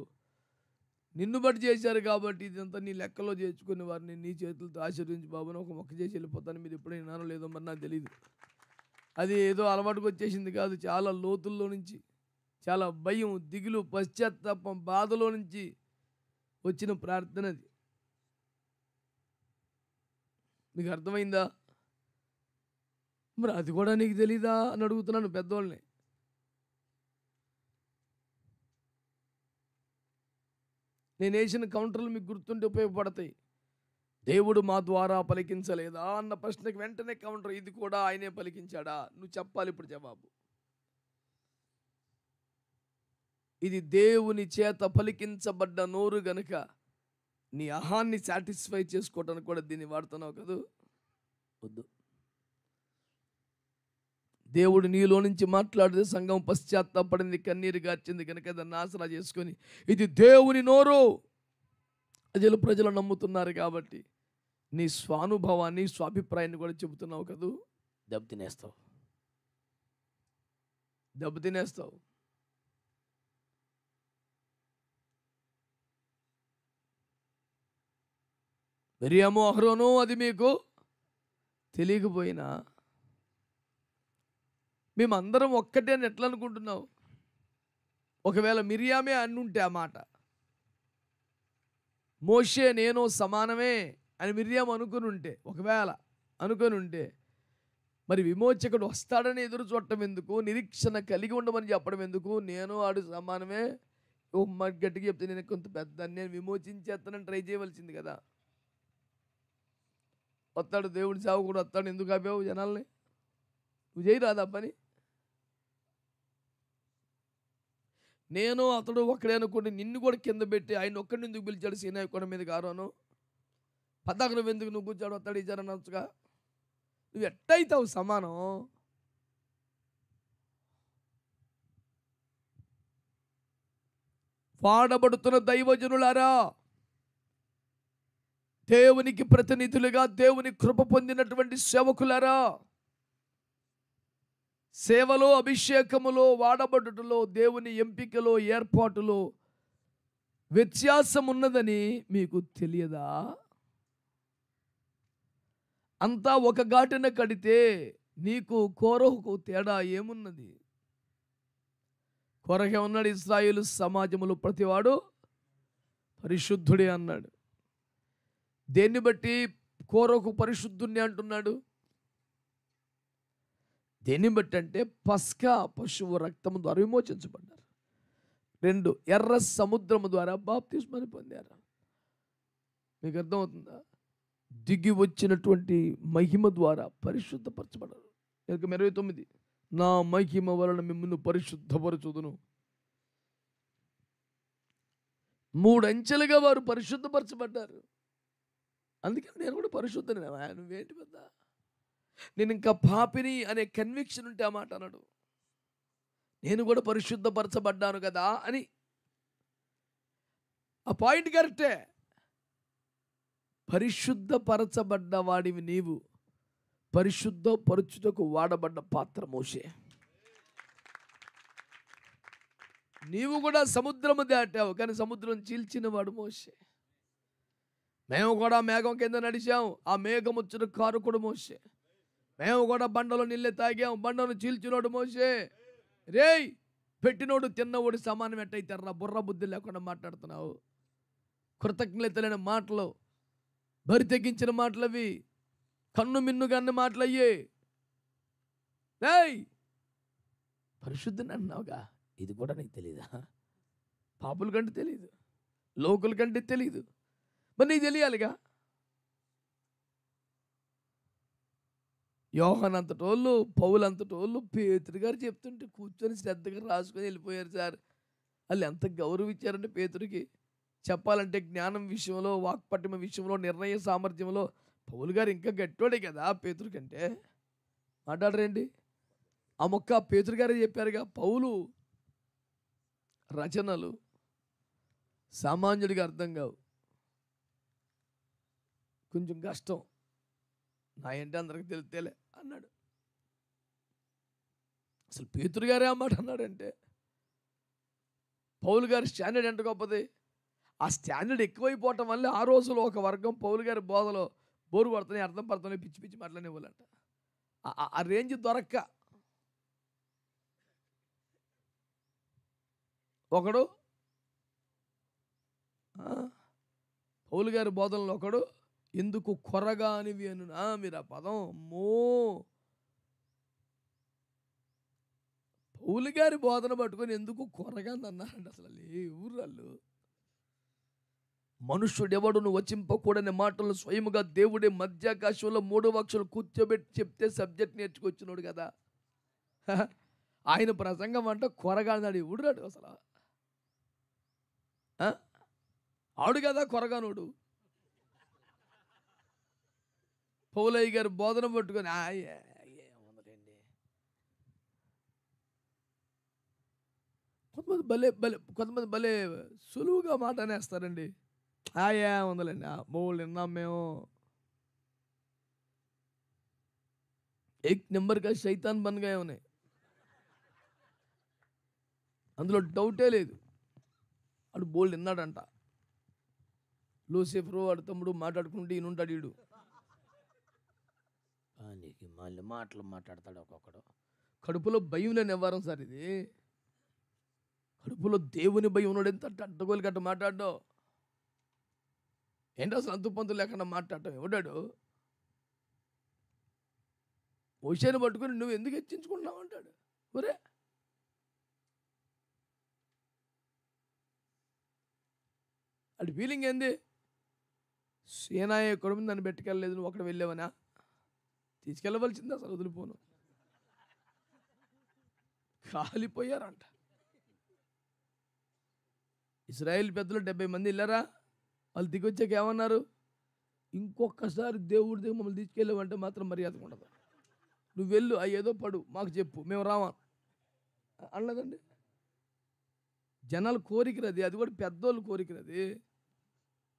నిన్ను బట్టి చేశారు కాబట్టి ఇదంతా నీ లెక్కలో చేర్చుకుని వారిని నీ చేతులతో ఆశీర్వించి బాబుని ఒక మొక్క చేసి వెళ్ళిపోతాను. మీరు ఎప్పుడైనా విన్నారో లేదో మరి నాకు తెలియదు. అది ఏదో అలవాటుకు వచ్చేసింది కాదు, చాలా లోతుల్లో నుంచి, చాలా భయం, దిగులు, పశ్చాత్తాపం, బాధలో నుంచి వచ్చిన ప్రార్థన అది. మీకు అర్థమైందా? మరి అది కూడా నీకు తెలీదా అని అడుగుతున్నాను పెద్దవాళ్ళని. నేను వేసిన కౌంటర్లు మీకు గుర్తుంటే ఉపయోగపడతాయి. దేవుడు మా ద్వారా పలికించలేదా అన్న ప్రశ్నకి వెంటనే కౌంటర్, ఇది కూడా ఆయనే పలికించాడా? నువ్వు చెప్పాలి ఇప్పుడు జవాబు. ఇది దేవుని చేత పలికించబడ్డ నోరు గనుక నీ అహాన్ని సాటిస్ఫై చేసుకోవడానికి కూడా దీన్ని వాడుతున్నావు కదూ? వద్దు. దేవుడు నీలో నుంచి మాట్లాడితే సంఘం పశ్చాత్తాపడింది, కన్నీరు గార్చింది కనుక దాన్ని ఆసరా చేసుకొని ఇది దేవుని నోరు ప్రజలు నమ్ముతున్నారు కాబట్టి నీ స్వానుభవాన్ని, స్వాభిప్రాయాన్ని కూడా చెబుతున్నావు కదూ? దెబ్బతినేస్తావు. మిరియాము, అహరోను అది మీకు తెలియకపోయినా మేమందరం ఒక్కటే అని ఎట్లా అనుకుంటున్నావు? ఒకవేళ మిరియామే అనుంటే ఆ మాట, మోషే నేను సమానమే అని మిరియాము అనుకుని ఉంటే, ఒకవేళ అనుకుని ఉంటే, మరి విమోచకుడు వస్తాడని ఎదురు చూడటం ఎందుకు? నిరీక్షణ కలిగి ఉండమని చెప్పడం ఎందుకు? నేను ఆడు సమానమే, గట్టిగా చెప్తే నేను కొంత పెద్ద, నేను విమోచించేస్తానని ట్రై చేయవలసింది కదా. వస్తాడు దేవుడి సేవకుడు వస్తాడు, ఎందుకు ఆపావు జనాల్ని? నువ్వు చేయరాదా పని? నేను అతడు ఒక్కడే అనుకోండి, నిన్ను కూడా కింద పెట్టి ఆయన ఒక్కడిని ఎందుకు పిలిచాడు సీనాయి కొండ మీదకి? ఆరోను పద్దాక ఎందుకు నువ్వు కూర్చాడు, వస్తాడు ఇచ్చారనొచ్చుగా. నువ్వు ఎట్టయితావు సమానం? వాడబడుతున్న దైవజనులారా, దేవునికి ప్రతినిధులుగా దేవుని కృప పొందినటువంటి సేవకులారా, సేవలో, అభిషేకములో, వాడబడుటలో, దేవుని ఎంపికలో, ఏర్పాటులో వ్యత్యాసం ఉన్నదని మీకు తెలియదా? అంతా ఒక ఘాటున కడితే నీకు కోరహుకు తేడా ఏమున్నది? కోరహే ఉన్నాడు, ఇశ్రాయేలు సమాజములో ప్రతివాడు పరిశుద్ధుడే అన్నాడు. దేన్ని బట్టి కోరహు పరిశుద్ధుణ్ణి అంటున్నాడు? దేన్ని బట్టి అంటే పస్కా పశువు రక్తము ద్వారా విమోచించబడ్డారు. 2, ఎర్ర సముద్రము ద్వారా బాప్తిస్మాన్ని పొందారు. మీకు అర్థమవుతుందా? దిగి వచ్చినటువంటి మహిమ ద్వారా పరిశుద్ధపరచబడ్డారు. 29, నా మహిమ వలన మిమ్మల్ని పరిశుద్ధపరచుదును. 3 అంచెలుగా వారు పరిశుద్ధపరచబడ్డారు. అందుకే నేను కూడా పరిశుద్ధనే. నువ్వేంటి పెద్ద, నేను ఇంకా పాపిని అనే కన్విక్షన్ ఉంటే ఆ మాట అన్నాడు. నేను కూడా పరిశుద్ధపరచబడ్డాను కదా అని. ఆ పాయింట్ కరెక్టే. పరిశుద్ధపరచబడ్డ వాడివి నీవు. పరిశుద్ధపరచుటకు వాడబడ్డ పాత్ర మోషే. నీవు కూడా సముద్రము దాటావు, కానీ సముద్రం చీల్చిన వాడు మోషే. మేము కూడా మేఘం కింద నడిచాం, ఆ మేఘం వచ్చిన కారుకుడు మోషే. మేము కూడా బండలో నీళ్ళే తాగాం, బండను చీల్చినోడు మోషే. రేయ్, పెట్టినోడు తిన్నోడు సమానం ఎట్టయితారా? బుర్ర బుద్ధి లేకుండా మాట్లాడుతున్నావు. కృతజ్ఞత లేని మాటలు, బరి తెగించిన మాటలు అవి, కన్ను మిన్నుగా అన్న మాటలు అయ్యే. రేయ్, పరిశుద్ధుని అన్నావుగా, ఇది కూడా నీకు తెలీదా? పాపుల కంటే తెలీదు, లోకుల కంటే తెలీదు, మరి నీకు తెలియాలిగా. యోహాన్ అంతటోళ్ళు, పౌలు అంతటోళ్ళు పేతురు గారు చెప్తుంటే కూర్చొని శ్రద్ధగా రాసుకొని వెళ్ళిపోయారు సార్. వాళ్ళు ఎంత గౌరవం ఇచ్చారంటే పేతురికి. చెప్పాలంటే జ్ఞానం విషయంలో, వాక్పటిమ విషయంలో, నిర్ణయ సామర్థ్యంలో పౌలు గారు ఇంకా గట్టోడే కదా పేతురు కంటే. మాట్లాడరేంటి? ఆ మొక్క పేతురు గారే చెప్పారుగా. పౌలు రచనలు సామాన్యుడిగా అర్థం కావు, కొంచెం కష్టం. నా ఏంటి అందరికి తెలితేలే అన్నాడు. అసలు పేతురు గారే ఆ మాట అన్నాడంటే పౌలు గారి స్టాండర్డ్ ఎంత గొప్పది. ఆ స్టాండర్డ్ ఎక్కువైపోవటం వల్ల ఆ రోజులో ఒక వర్గం పౌలు గారి బోధలో బోరు పడుతున్నాయి, అర్థం పడుతున్నాయి, పిచ్చి పిచ్చి మాటలనే వాళ్ళంట. ఆ రేంజ్ దొరక్క ఒకడు పౌలు గారి బోధనలో ఒకడు ఎందుకు కొరగా అనివి అను. మీరు ఆ పదం అమ్మో, పౌలు గారి బోధన పట్టుకొని ఎందుకు కొరగా అన్నారంట. అసలు ఏ ఊర్రాళ్ళు. మనుష్యుడెవడును వచింపకూడని మాటలు స్వయముగా దేవుడే మధ్యాకాశంలో 3 అక్షరాలు కూర్చోబెట్టి చెప్తే సబ్జెక్ట్ నేర్చుకొచ్చినాడు కదా. ఆయన ప్రసంగం అంట కొరగా అన్నాడు. ఊడురాడు అసలు. ఆడు కదా కొరగానోడు. పౌలయ్య గారు బోధన పట్టుకొని కొంతమంది భలే సులువుగా మాట అనేస్తారండి. ఉందలేండి, బోళ్ళు విన్నాం మేము. 1 నెంబర్గా శైతాన్ బన్గా ఉన్నాయి, అందులో డౌటే లేదు. అడు బోల్డ్ విన్నాడంట. లూసిఫరు వాడు తమ్ముడు మాట్లాడుకుంటే ఈయనుంటాడు. ఈడు మళ్ళీ మాటలు మాట్లాడతాడు ఒక్కొక్కడు. కడుపులో భయం లేని వ్యవహారం సార్ ఇది. కడుపులో దేవుని భయం ఉన్నాడు. ఎంత అడ్డగోలు గట్ట మాట్లాడ్డావు ఏంటి? అసలు అంతు పంతులు లేకుండా మాట్లాడటం ఎవడాడు? మోషేని పట్టుకొని నువ్వు ఎందుకు హెచ్చించుకుంటున్నావు అంటాడు. ఒరే, అది ఫీలింగ్ ఏంది? సేనాయ కొడుకు నన్ను పెట్టుకెళ్ళలేదు, నువ్వు అక్కడ వెళ్ళావనా? తీసుకెళ్ళవలసింది, అసలు వదిలిపోను. కాలిపోయారంట. ఇశ్రాయేల్ పెద్దలు 70 మంది వెళ్ళారా? వాళ్ళు దిగొచ్చాక ఏమన్నారు? ఇంకొకసారి దేవుడి దగ్గర మమ్మల్ని తీసుకెళ్ళావంటే మాత్రం మర్యాద ఉండదు. నువ్వు వెళ్ళు, ఏదో పడు, మాకు చెప్పు, మేము రావా అనలేదండి. జనాల కోరికరది, అది కూడా పెద్దోళ్ళు కోరికరది.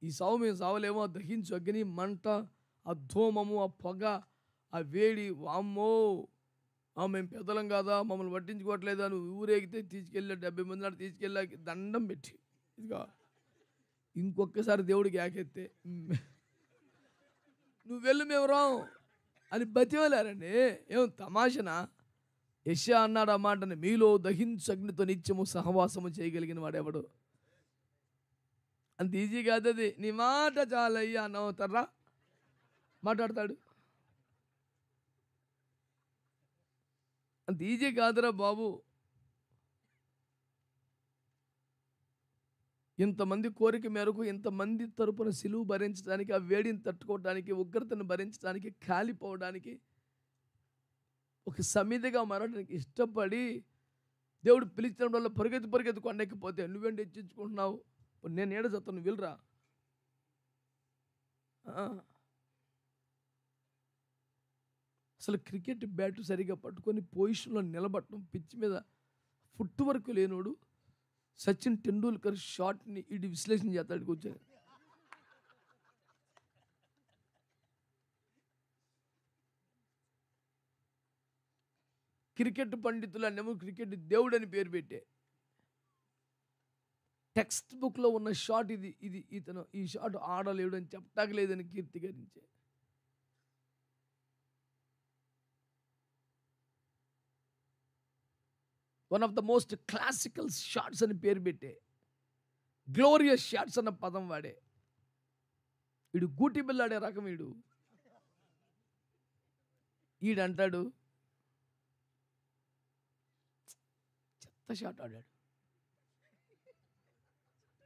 ఈ సావు మేము సావలేమో, దహించు అగ్ని, మంట, ఆ ధూమము, ఆ పొగ, ఆ వేడి, వామ్మో మేము పెద్దలం కాదా, మమ్మల్ని పట్టించుకోవట్లేదా, నువ్వు ఊరేగితే తీసుకెళ్ళా 70 మంది నాడు తీసుకెళ్ళా దండం పెట్టి ఇదిగా ఇంకొకసారి దేవుడికి యాకెత్తే నువ్వు వెళ్ళు, మేము రాం. అని బతివలారండి. ఏం తమాషనా? యెషయా అన్నాడు ఆ మాటని, మీలో దహించు అగ్నితో నిత్యము సహవాసము చేయగలిగిన వాడెవడు? అంత ఈజీ కాదు అది. నీ మాట చాలయ్యా నవ్వుతారా మాట్లాడతాడు. అంత ఈజీ కాదురా బాబు. ఇంతమంది కోరిక మేరకు ఇంతమంది తరపున సిలువు భరించడానికి, ఆ వేడిని తట్టుకోవడానికి, ఉగ్రతను భరించడానికి, కాలిపోవడానికి, ఒక సమిధిగా మారడానికి ఇష్టపడి దేవుడు పిలిచిన వల్ల పరిగెత్తి కొండెక్కిపోతే నువ్వేంటి హెచ్చించుకుంటున్నావు? నేను ఏడ చస్తాను, వెళ్ళరా. అసలు క్రికెట్ బ్యాట్ సరిగా పట్టుకొని పొజిషన్లో నిలబడటం, పిచ్ మీద ఫుట్ వర్క్ లేనోడు సచిన్ టెండూల్కర్ షాట్ని ఇటు విశ్లేషణ చేస్తాడు కూర్చొని. క్రికెట్ పండితులు అన్నేమో క్రికెట్ దేవుడు అని పేరు పెట్టే. టెక్స్ట్ బుక్లో ఉన్న షాట్ ఇది, ఇతను ఈ షాట్ ఆడలేడు అని చెప్పటాకలేదని కీర్తికరించే. One of the most classical shots అని పేరు పెట్టే. గ్లోరియస్ షాట్స్ అన్న పదం వాడే. వీడు గూటి బిల్లాడే రకం. ఈడంటాడు చెత్త షాట్ ఆడాడు.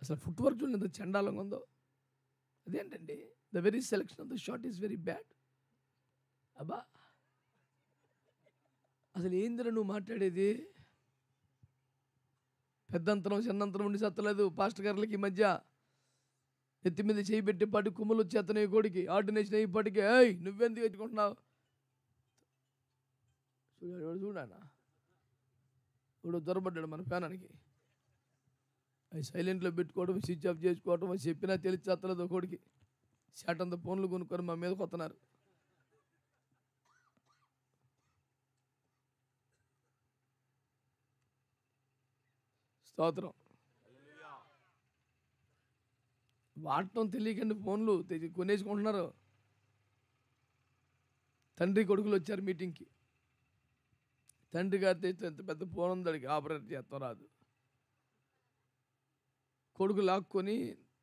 అసలు ఫుట్ వర్క్ చూడండి ఎంత చండాలంగా ఉందో. అదేంటండి, the very selection of the shot is very bad. అబ్బా అసలు ఏందిరా నువ్వు మాట్లాడేది? పెద్దంతరం చిన్నంతరం ఉండి సత్తలేదు పాస్టర్ గారులకి. ఈ మధ్య ఎత్తి మీద చేయి పెట్టేపాటి కుమ్ములు వచ్చేస్తున్నాయి కోడికి, ఆర్డినేషన్ అయ్యేపాటికి. ఏయ్ నువ్వెందుకు ఎత్తుకుంటున్నావు? చూడానా ఇప్పుడు దొరబడ్డాడు మన ఫ్యానానికి. అవి సైలెంట్లో పెట్టుకోవడం, స్విచ్ ఆఫ్ చేసుకోవడం, అది చెప్పినా తెలిసి చేస్తలేదు ఒకడికి. షాట్ అంతా ఫోన్లు కొనుక్కొని మా మీద కొత్తన్నారు. స్తోత్రం. వాడటం తెలియకండి ఫోన్లు కొనేసుకుంటున్నారు. తండ్రి కొడుకులు వచ్చారు మీటింగ్కి. తండ్రి గారు తెస్తే ఎంత పెద్ద ఫోన్ ఉంది, అడిగి ఆపరేట్ చేస్తాం రాదు. కొడుకు లాక్కొని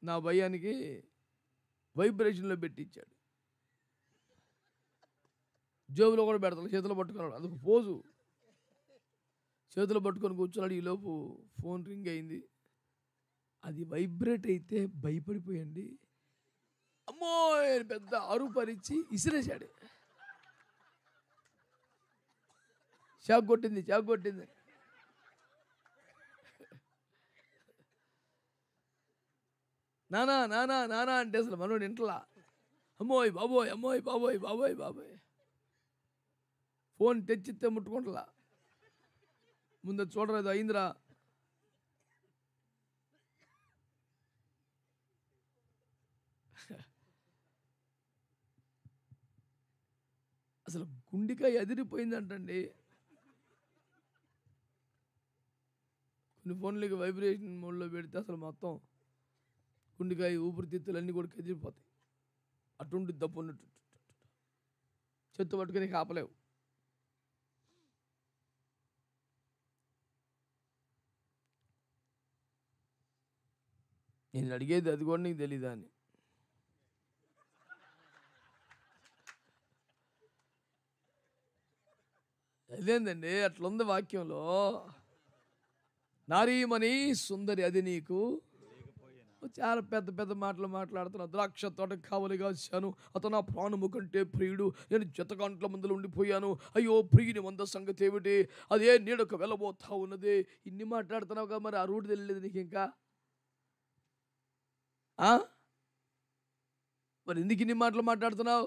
నా భయానికి వైబ్రేషన్లో పెట్టించాడు. జేబులో కూడా పెడతాడు, చేతిలో పట్టుకున్నాడు. అదొక పోజు. చేతిలో పట్టుకొని కూర్చున్నాడు. ఈలోపు ఫోన్ రింగ్ అయింది. అది వైబ్రేట్ అయితే భయపడిపోయండి. అమ్మో పెద్ద అరుపరిచి ఇసిరేశాడు. షాక్ కొట్టింది. నానా నానా నానా అంటే అసలు మనోడు ఇంట్లా అమ్మోయ్ బాబోయ్ ఫోన్ తెచ్చిస్తే ముట్టుకుంటలా. ముందు చూడలేదు అయిందిరా. అసలు గుండెకాయ అదిరిపోయిందంటండి. కొన్ని ఫోన్లకి వైబ్రేషన్ మోడ్లో పెడితే అసలు మొత్తం గుండెకాయ ఊపిరితిత్తులు అన్నీ కూడా కదిలిపోతాయి. అటుండి దప్పున్నట్టు చెత్త పట్టుకుని కాపలేవు. నేను అడిగేది అది కూడా నీకు తెలీదా అని. అదేందండి అట్లుంది వాక్యంలో. నారీమణి సుందరి అది నీకు. చాలా పెద్ద పెద్ద మాటలు మాట్లాడుతున్నావు. ద్రాక్ష తోట కావలిగా వచ్చాను, అతను నా ప్రాణము కంటే ప్రియుడు, నేను జతగాంట్ల మందులు ఉండిపోయాను, అయ్యో ప్రియుని వంద సంగతి ఏమిటి, అదే నీడకు వెళ్ళబోతా ఉన్నది. ఇన్ని మాట్లాడుతున్నావు కదా, మరి ఆ రూట్ తెలియలేదు నీకు ఇంకా? మరి ఎందుకు ఇన్ని మాటలు మాట్లాడుతున్నావు?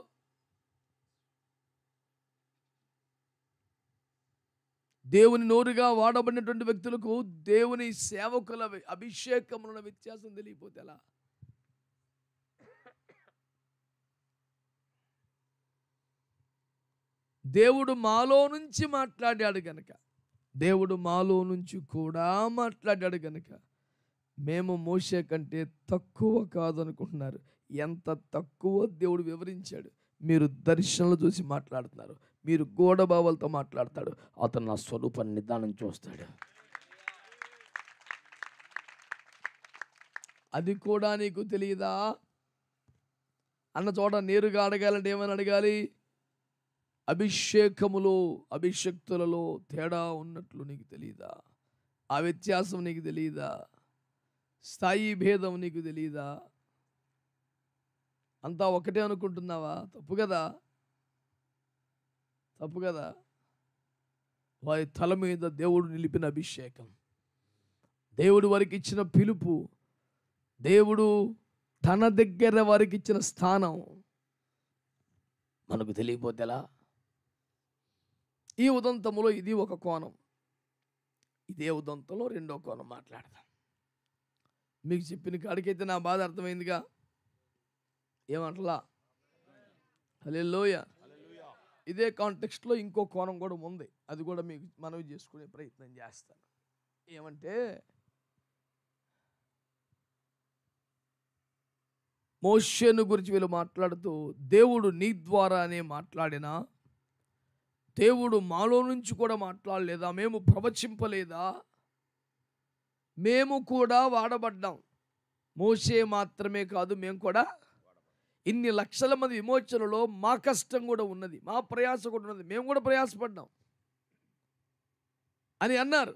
దేవుని నోరుగా వాడబడినటువంటి వ్యక్తులకు దేవుని సేవకుల అభిషేకమున వ్యత్యాసం తెలియపోతే ఎలా? దేవుడు మాలో నుంచి మాట్లాడాడు గనక, దేవుడు మాలో నుంచి కూడా మాట్లాడాడు గనక మేము మోషే కంటే తక్కువ కాదనుకుంటున్నారు. ఎంత తక్కువ దేవుడు వివరించాడు. మీరు దర్శనంలో చూసి మాట్లాడుతున్నారు, మీరు గూఢభావాలతో మాట్లాడతాడు. అతను నా స్వరూపాన్ని నిదానం చూస్తాడు. అది కూడా నీకు తెలియదా అన్న చోట నేరుగా అడగాలంటే ఏమని అడగాలి? అభిషేకములో అభిషక్తులలో తేడా ఉన్నట్లు నీకు తెలియదా? ఆ వ్యత్యాసం నీకు తెలియదా? స్థాయి భేదం నీకు తెలియదా? అంతా ఒకటే అనుకుంటున్నావా? తప్పు కదా, తప్పు కదా. వారి తల మీద దేవుడు నిలిపిన అభిషేకం, దేవుడు వారికి ఇచ్చిన పిలుపు, దేవుడు తన దగ్గర వారికి ఇచ్చిన స్థానం మనకు తెలియకపోతే ఎలా? ఈ ఉదంతములో ఇది ఒక కోణం, ఇదే ఉదంతంలో రెండో కోణం మాట్లాడదాం. మీకు చెప్పిన కాడికైతే నా బాధ అర్థమైందిగా, ఏమంటలా? హల్లెలూయా. ఇదే కాంటెక్స్ట్లో ఇంకో కోణం కూడా ఉంది, అది కూడా మీకు మనవి చేసుకునే ప్రయత్నం చేస్తాను. ఏమంటే మోషేను గురించి వీళ్ళు మాట్లాడుతూ, దేవుడు నీ ద్వారానే మాట్లాడినా, దేవుడు మాలో నుంచి కూడా మాట్లాడలేదా? మేము ప్రవచింపలేదా? మేము కూడా వాడబడ్డాం. మోషే మాత్రమే కాదు, మేము కూడా ఇన్ని లక్షల మంది విమోచనలో మా కష్టం కూడా ఉన్నది, మా ప్రయాస కూడా ఉన్నది, మేము కూడా ప్రయాసపడ్డాం అని అన్నారు.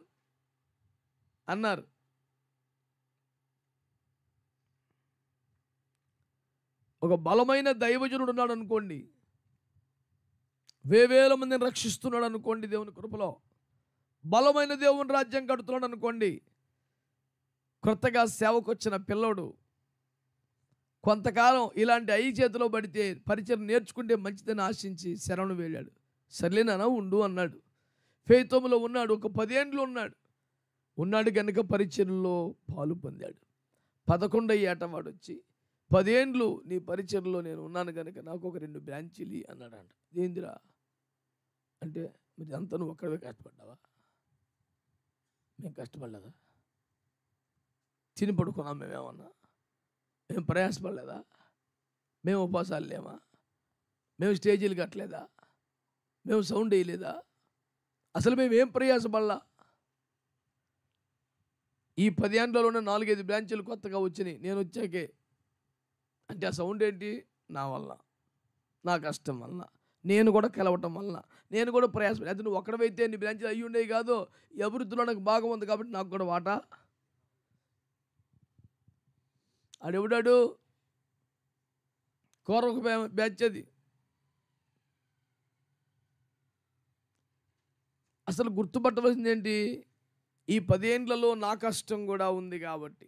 ఒక బలమైన దైవజనుడు ఉన్నాడు అనుకోండి, వేవేల మందిని రక్షిస్తున్నాడు అనుకోండి, దేవుని కృపలో బలమైన దేవుని రాజ్యం కడుతున్నాడు అనుకోండి. కొత్తగా సేవకు వచ్చిన పిల్లోడు కొంతకాలం ఇలాంటి అయ్యి చేతిలో పడితే పరిచయం నేర్చుకుంటే మంచిదని ఆశించి శరణు వెళ్ళాడు. సర్లేనా ఉండు అన్నాడు. ఫేతోములో ఉన్నాడు, ఒక 10 ఏండ్లు ఉన్నాడు కనుక పరిచయంలో పాలు పొందాడు. 11వ ఏట వాడు వచ్చి 10 ఏండ్లు నీ పరిచయంలో నేను ఉన్నాను కనుక నాకు ఒక 2 బ్రాంచీలు అన్నాడంట. ఏందిరా అంటే, మరి అంతా నువ్వు ఒక్కడే కష్టపడ్డావా? మేము కష్టపడలేదా? తిని పడుకున్నాం మేమేమన్నా? మేము ప్రయాసపడలేదా? మేము ఉపవాసాలు లేమా? మేము స్టేజీలు కట్టలేదా? మేము సౌండ్ వేయలేదా? అసలు మేము ఏం ప్రయాసపడలా? ఈ 10 ఏండ్లలోనే 4-5 బ్రాంచీలు కొత్తగా వచ్చినాయి నేను వచ్చాకే. అంటే ఆ సౌండ్ ఏంటి? నా వల్ల, నా కష్టం వల్ల, నేను కూడా కలవటం వల్ల, నేను కూడా ప్రయాసపడి. అది నువ్వు ఒక్కడవైతే నీ బ్రాంచీలు అయ్యి ఉండేవి కాదు. ఈ అభివృద్ధిలో నాకు భాగం ఉంది కాబట్టి నాకు కూడా వాటా. ఆడెవడాడు? కోరొక బ్యాచ్ అది. అసలు గుర్తుపట్టవలసింది ఏంటి? ఈ 10 ఏండ్లలో నా కష్టం కూడా ఉంది కాబట్టి.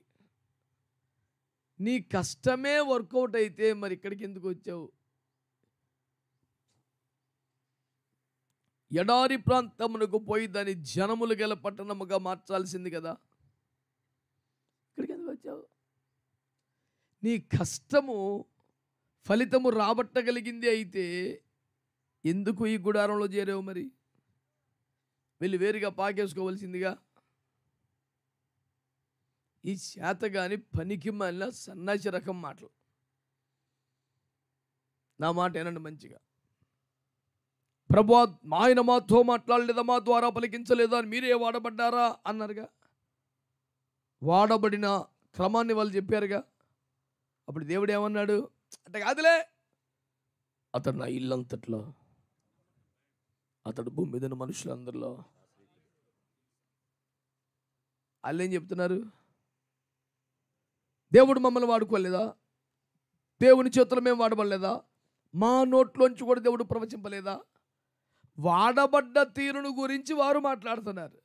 నీ కష్టమే వర్కౌట్ అయితే మరి ఇక్కడికి ఎందుకు వచ్చావు? ఎడారి ప్రాంతమునకు పోయి దాని జనములు గల పట్టణముగా మార్చాల్సింది కదా, ఇక్కడికి ఎందుకు వచ్చావు? నీ కష్టము ఫలితము రాబట్టగలిగింది అయితే ఎందుకు ఈ గుడారంలో చేరావు? మరి వెళ్ళి వేరుగా పాకేసుకోవలసిందిగా. ఈ శాతగాని పనికి మాలిన సన్నాసి రకం మాటలు. నా మాట ఏనండి మంచిగా. ప్రభువా, ఆయన మాతో మాట్లాడలేదా, మా ద్వారా పలికించలేదా అని మీరే వాడబడ్డారా అన్నారుగా. వాడబడిన క్రమాన్ని వాళ్ళు చెప్పారుగా. అప్పుడు దేవుడు ఏమన్నాడు అంటే, కాదులే, అతడు నా ఇల్లంతట్లో, అతడు భూమి మీద మనుషులందరిలో. వాళ్ళు ఏం చెప్తున్నారు? దేవుడు మమ్మల్ని వాడుకోలేదా? దేవుని చేతులు మేము వాడబడలేదా? మా నోట్లోంచి కూడా దేవుడు ప్రవచింపలేదా? వాడబడ్డ తీరును గురించి వారు మాట్లాడుతున్నారు.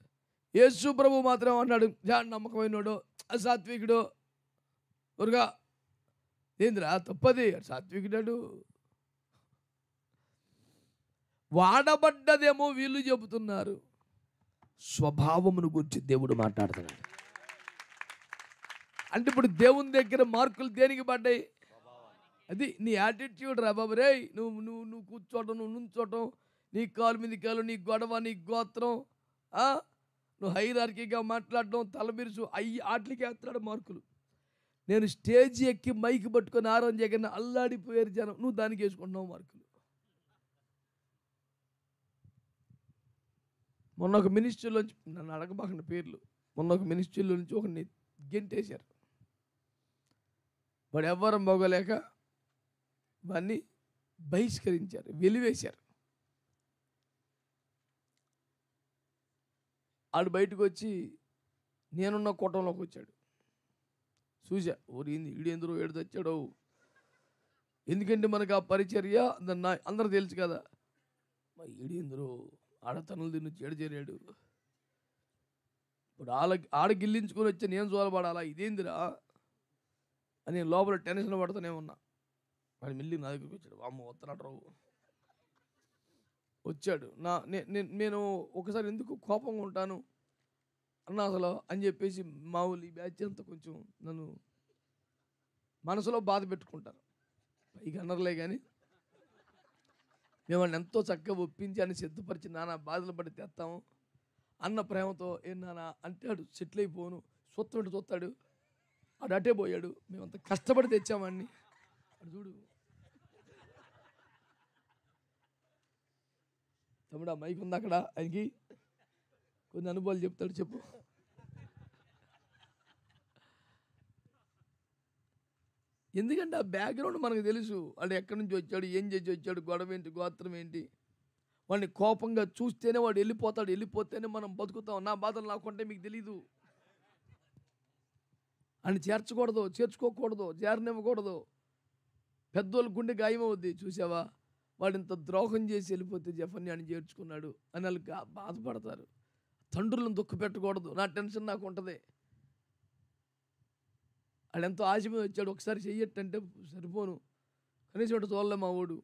యేసు ప్రభు మాత్రం అన్నాడు, నమ్మకమైనోడు, అసాత్వికుడు, ఊరుగా ఏందిరా తప్పది, సాత్వికుడాడు. వాడబడ్డదేమో వీళ్ళు చెబుతున్నారు, స్వభావమును గురించి దేవుడు మాట్లాడుతున్నాడు. అంటే ఇప్పుడు దేవుని దగ్గర మార్కులు దేనికి పడ్డాయి? అది నీ యాటిట్యూడ్ రా బాబు. రే నువ్వు నువ్వు నువ్వు కూర్చోవటం, నువ్వు నుంచోవటం, నీ కాలు మీద కాలు, నీ గొడవ, నీ గోత్రం, నువ్వు హైరార్కీగా మాట్లాడడం, తలబిరుసు, వాటికి వేస్తున్నాడు మార్కులు. నేను స్టేజ్ ఎక్కి మైక్ పట్టుకొని ఆరాధన చేయగానే అల్లాడిపోయారు జనం. నువ్వు దానికి వేసుకుంటున్నావు మార్కులు. మొన్న ఒక మినిస్ట్రీలోంచి, నన్ను అడగబాకండి పేర్లు, మొన్న ఒక మినిస్ట్రీలో నుంచి ఒకరిని గెంటేశారు. వాడు ఎవ్వరం బాగోలేక వాడిని బహిష్కరించారు, వెలివేశారు. ఆడు బయటకు వచ్చి నేనున్న కూటంలోకి వచ్చాడు. చూసా, ఓరింది ఈడేందరో ఏడు తెచ్చాడు. ఎందుకంటే మనకు ఆ పరిచర్య అందరూ తెలుసు కదా. మా ఈడేందరో ఆడతనులు తిని చెడు చేరాడు. ఇప్పుడు ఆడ గిల్లించుకొని వచ్చి నేను చూలబడాలా, ఇదేందిరా అని నేను లోపల టెన్షన్ పడుతూనే ఉన్నా. వాడు మిల్లి నా దగ్గరికి వచ్చాడు. అమ్మ వస్తున్నాడు రావు వచ్చాడు. నేను ఒకసారి ఎందుకు కోపంగా ఉంటాను అన్నా అసలు అని చెప్పేసి మా ఊళ్ళు ఈ బ్యాచ్ అంతా కొంచెం నన్ను మనసులో బాధ పెట్టుకుంటారు. పైకి అన్నర్లే కానీ మేము ఎంతో చక్కగా ఒప్పించి అని సిద్ధపరిచి నాన్న బాధలు పడి తెస్తాము అన్న ప్రేమతో. ఏ నాన్న అంటాడు, సెటిల్ అయిపోను, చూస్తాడు ఆడు అటే పోయాడు. మేమంతా కష్టపడి తెచ్చామని అడు చూడు. తమ్ముడు ఆ మైక్ ఉంది అక్కడ, ఆయనకి కొన్ని అనుభవాలు చెప్తాడు, చెప్పు. ఎందుకంటే ఆ బ్యాక్గ్రౌండ్ మనకు తెలుసు. వాడు ఎక్కడి నుంచి వచ్చాడు, ఏం చేసి వచ్చాడు, గొడవ ఏంటి, గోత్రం ఏంటి. వాడిని కోపంగా చూస్తేనే వాడు వెళ్ళిపోతాడు, వెళ్ళిపోతేనే మనం బతుకుతాం. నా బాధలు నాకుంటే మీకు తెలీదు. అని చేర్చుకోకూడదు, చేరనివ్వకూడదు. పెద్దోళ్ళ గుండె గాయం అవుద్ది. చూసావా, వాడు ఇంత ద్రోహం చేసి వెళ్ళిపోతే జఫన్య అని చేర్చుకున్నాడు అని వాళ్ళు బాధపడతారు. తండ్రులను దుఃఖ పెట్టకూడదు. నా టెన్షన్ నాకు ఉంటుంది. వాడు ఎంతో ఆశ మీద వచ్చాడు, ఒకసారి చెయ్యట్టంటే సరిపోను, కనీసం ఒకటి చూడలే. మా వాడు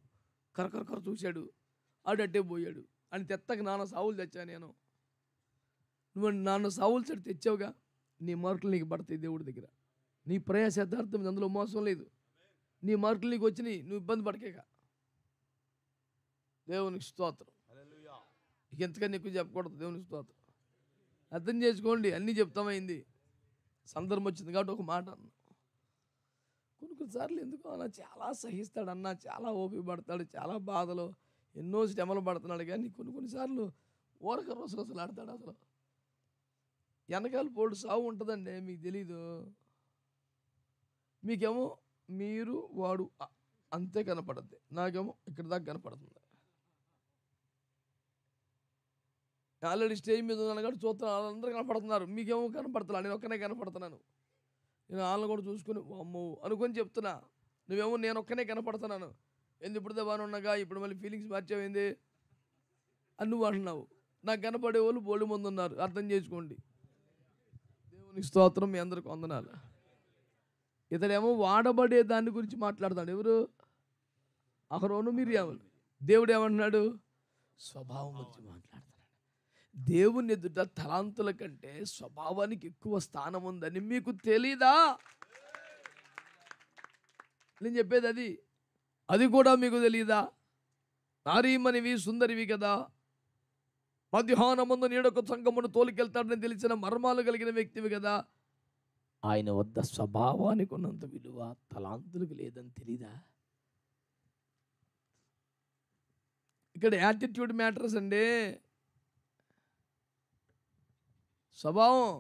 కరకర చూశాడు, ఆడు అట్టే పోయాడు. అని తెత్తకి నాన్న సావులు తెచ్చా నేను. నువ్వు నాన్న సావులు సరి తెచ్చావుగా, నీ మార్కులు నీకు పడతాయి దేవుడి దగ్గర. నీ ప్రయాస యథార్థం, అందులో మోసం లేదు. నీ మార్కులు నీకు వచ్చినాయి, నువ్వు ఇబ్బంది పడకేక. దేవునికి స్తోత్రం. ఇక ఎంతకన్నా ఎక్కువ చెప్పకూడదు. దేవునికి స్తోత్రం. అర్థం చేసుకోండి, అన్నీ చెప్తామైంది. సందర్భం వచ్చింది కాబట్టి ఒక మాట అన్న. కొన్నిసార్లు ఎందుకు అన్న చాలా సహిస్తాడు, అన్న చాలా ఓపిక పడతాడు, చాలా బాధలు ఎన్నో శ్రమలు పడుతున్నాడు. కానీ కొన్నిసార్లు ఊరక రోజులు ఆడతాడు. అసలు వెనకాల పోడు సాగు ఉంటుందండి, మీకు తెలీదు. మీకేమో మీరు వాడు అంతే కనపడద్ది, నాకేమో ఇక్కడ దాకా కనపడుతుంది. ఆల్రెడీ స్టేజ్ మీద ఉన్నాను కాబట్టి చూస్తున్నాను, వాళ్ళందరూ కనపడుతున్నారు. మీకేమో కనపడుతున్నా, నేను ఒక్కనే కనపడుతున్నాను. నేను వాళ్ళని కూడా చూసుకుని అమ్మో అనుకొని చెప్తున్నా. నువ్వేమో నేను ఒక్కనే కనపడుతున్నాను, ఎందుకు ఇప్పుడు బాగానే ఉన్నాగా, ఇప్పుడు మళ్ళీ ఫీలింగ్స్ మార్చేమైంది అని నువ్వు అంటున్నావు. నాకు కనపడే వాళ్ళు బోళ్ళు మంది ఉన్నారు, అర్థం చేసుకోండి. దేవుని స్తోత్రం, మీ అందరికి వందనాలు. ఇతడేమో వాడబడే దాని గురించి మాట్లాడతాడు. ఎవరు? అహరోను మిర్యాములు. దేవుడు ఏమంటున్నాడు? స్వభావం గురించి మాట్లాడతాడు. దేవుని ఎదుట తలాంతుల కంటే స్వభావానికి ఎక్కువ స్థానం ఉందని మీకు తెలీదా? నేను చెప్పేది అది కూడా మీకు తెలీదా? నారీమణివి సుందరివి కదా, మధ్యాహ్నమందు నీడొక సంగమును తోలికెళ్తాడని తెలిసిన మర్మాలు కలిగిన వ్యక్తివి కదా. ఆయన వద్ద స్వభావానికి ఉన్నంత విలువ తలాంతులకు లేదని తెలీదా? ఇక్కడ యాటిట్యూడ్ మ్యాటర్స్ అండి. స్వభావం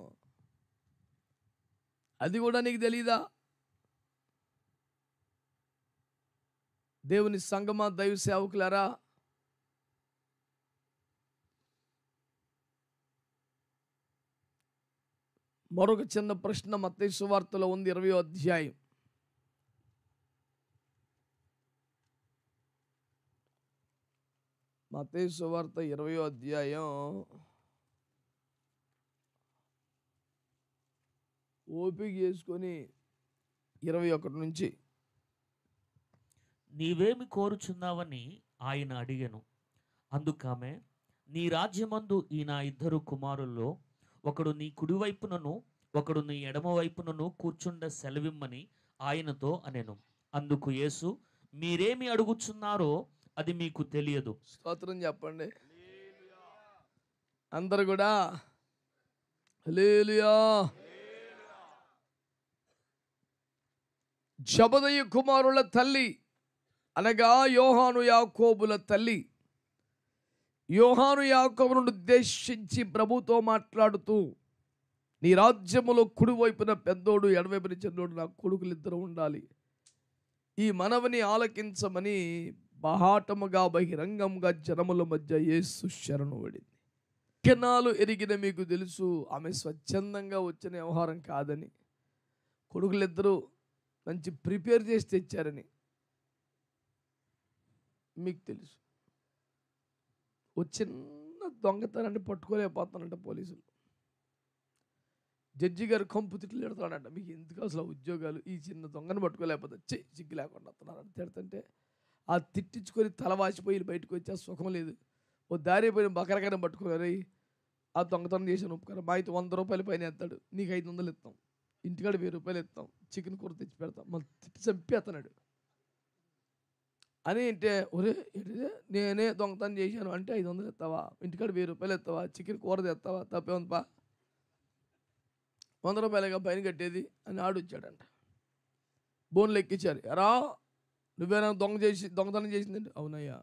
అది కూడా నీకు తెలీదా? దేవుని సంగమా, దైవ సేవకులారా, మరొక చిన్న ప్రశ్న మత్తయి సువార్తలో ఉంది, 20వ అధ్యాయం. మత్తయి సువార్త 20వ అధ్యాయం ఓపిక చేసుకొని 21 నుంచి. నీవేమి కోరుచున్నావని ఆయన అడిగెను. అందుకామె, నీ రాజ్యమందు ఈ నా ఇద్దరు కుమారుల్లో ఒకడు నీ కుడివైపునను ఒకడు నీ ఎడమవైపునను కూర్చుండ సెలవిమ్మని ఆయనతో అనెను. అందుకు యేసు, మీరేమి అడుగుచున్నారో అది మీకు తెలియదు. స్తోత్రం చెప్పండి అందరు కూడా. హల్లెలూయా. జబదయి కుమారుల తల్లి అనగా యోహాను యాకోబుల తల్లి యోహాను యాకోబును ఉద్దేశించి ప్రభుతో మాట్లాడుతూ, నీ రాజ్యములో కుడివైపున పెద్దోడు ఎడవైపున చిన్నోడు నా కొడుకులిద్దరూ ఉండాలి, ఈ మనవని ఆలకించమని బహాటముగా బహిరంగంగా జనముల మధ్య యేసు శరణు పడింది. కెనాలు ఎరిగిన మీకు తెలుసు, ఆమె స్వచ్ఛందంగా వచ్చిన వ్యవహారం కాదని, కొడుకులిద్దరూ మంచి ప్రిపేర్ చేసి తెచ్చారని మీకు తెలుసు. ఓ చిన్న దొంగతనాన్ని పట్టుకోలేకపోతానంట పోలీసులు. జడ్జి గారు కంపు తిట్లు పెడతాడంట, మీకు ఎందుకు అసలు ఉద్యోగాలు, ఈ చిన్న దొంగను పట్టుకోలేకపోతే సిగ్గు లేకుండా వస్తున్నారని తిడుతుంటే, ఆ తిట్టించుకొని తల వాసిపోయి బయటకు వచ్చి ఆ సుఖం లేదు. ఓ దారి పోయిన బకరకరం పట్టుకున్నారు, ఆ దొంగతనం చేసిన ఉపకారం మా అయితే 100 రూపాయల పైన ఎత్తాడు, నీకు 500 ఇస్తాం, ఇంటికాడ 1000 రూపాయలు ఇస్తాం, చికెన్ కూర తెచ్చి పెడతాం, మళ్ళీ తిట్టి చంపేస్తున్నాడు అని. అంటే ఒరే నేనే దొంగతనం చేశాను అంటే 500 ఇస్తావా, ఇంటికాడ 1000 రూపాయలు ఇస్తావా, చికెన్ కూర తెస్తావా, తప్పేముందిపా, 100 రూపాయలుగా పైన కట్టేది అని ఆడు వచ్చాడంట. బోన్లు ఎక్కించారు, ఎరా నువ్వేనా దొంగతనం చేసిందండి, అవునయ్యా.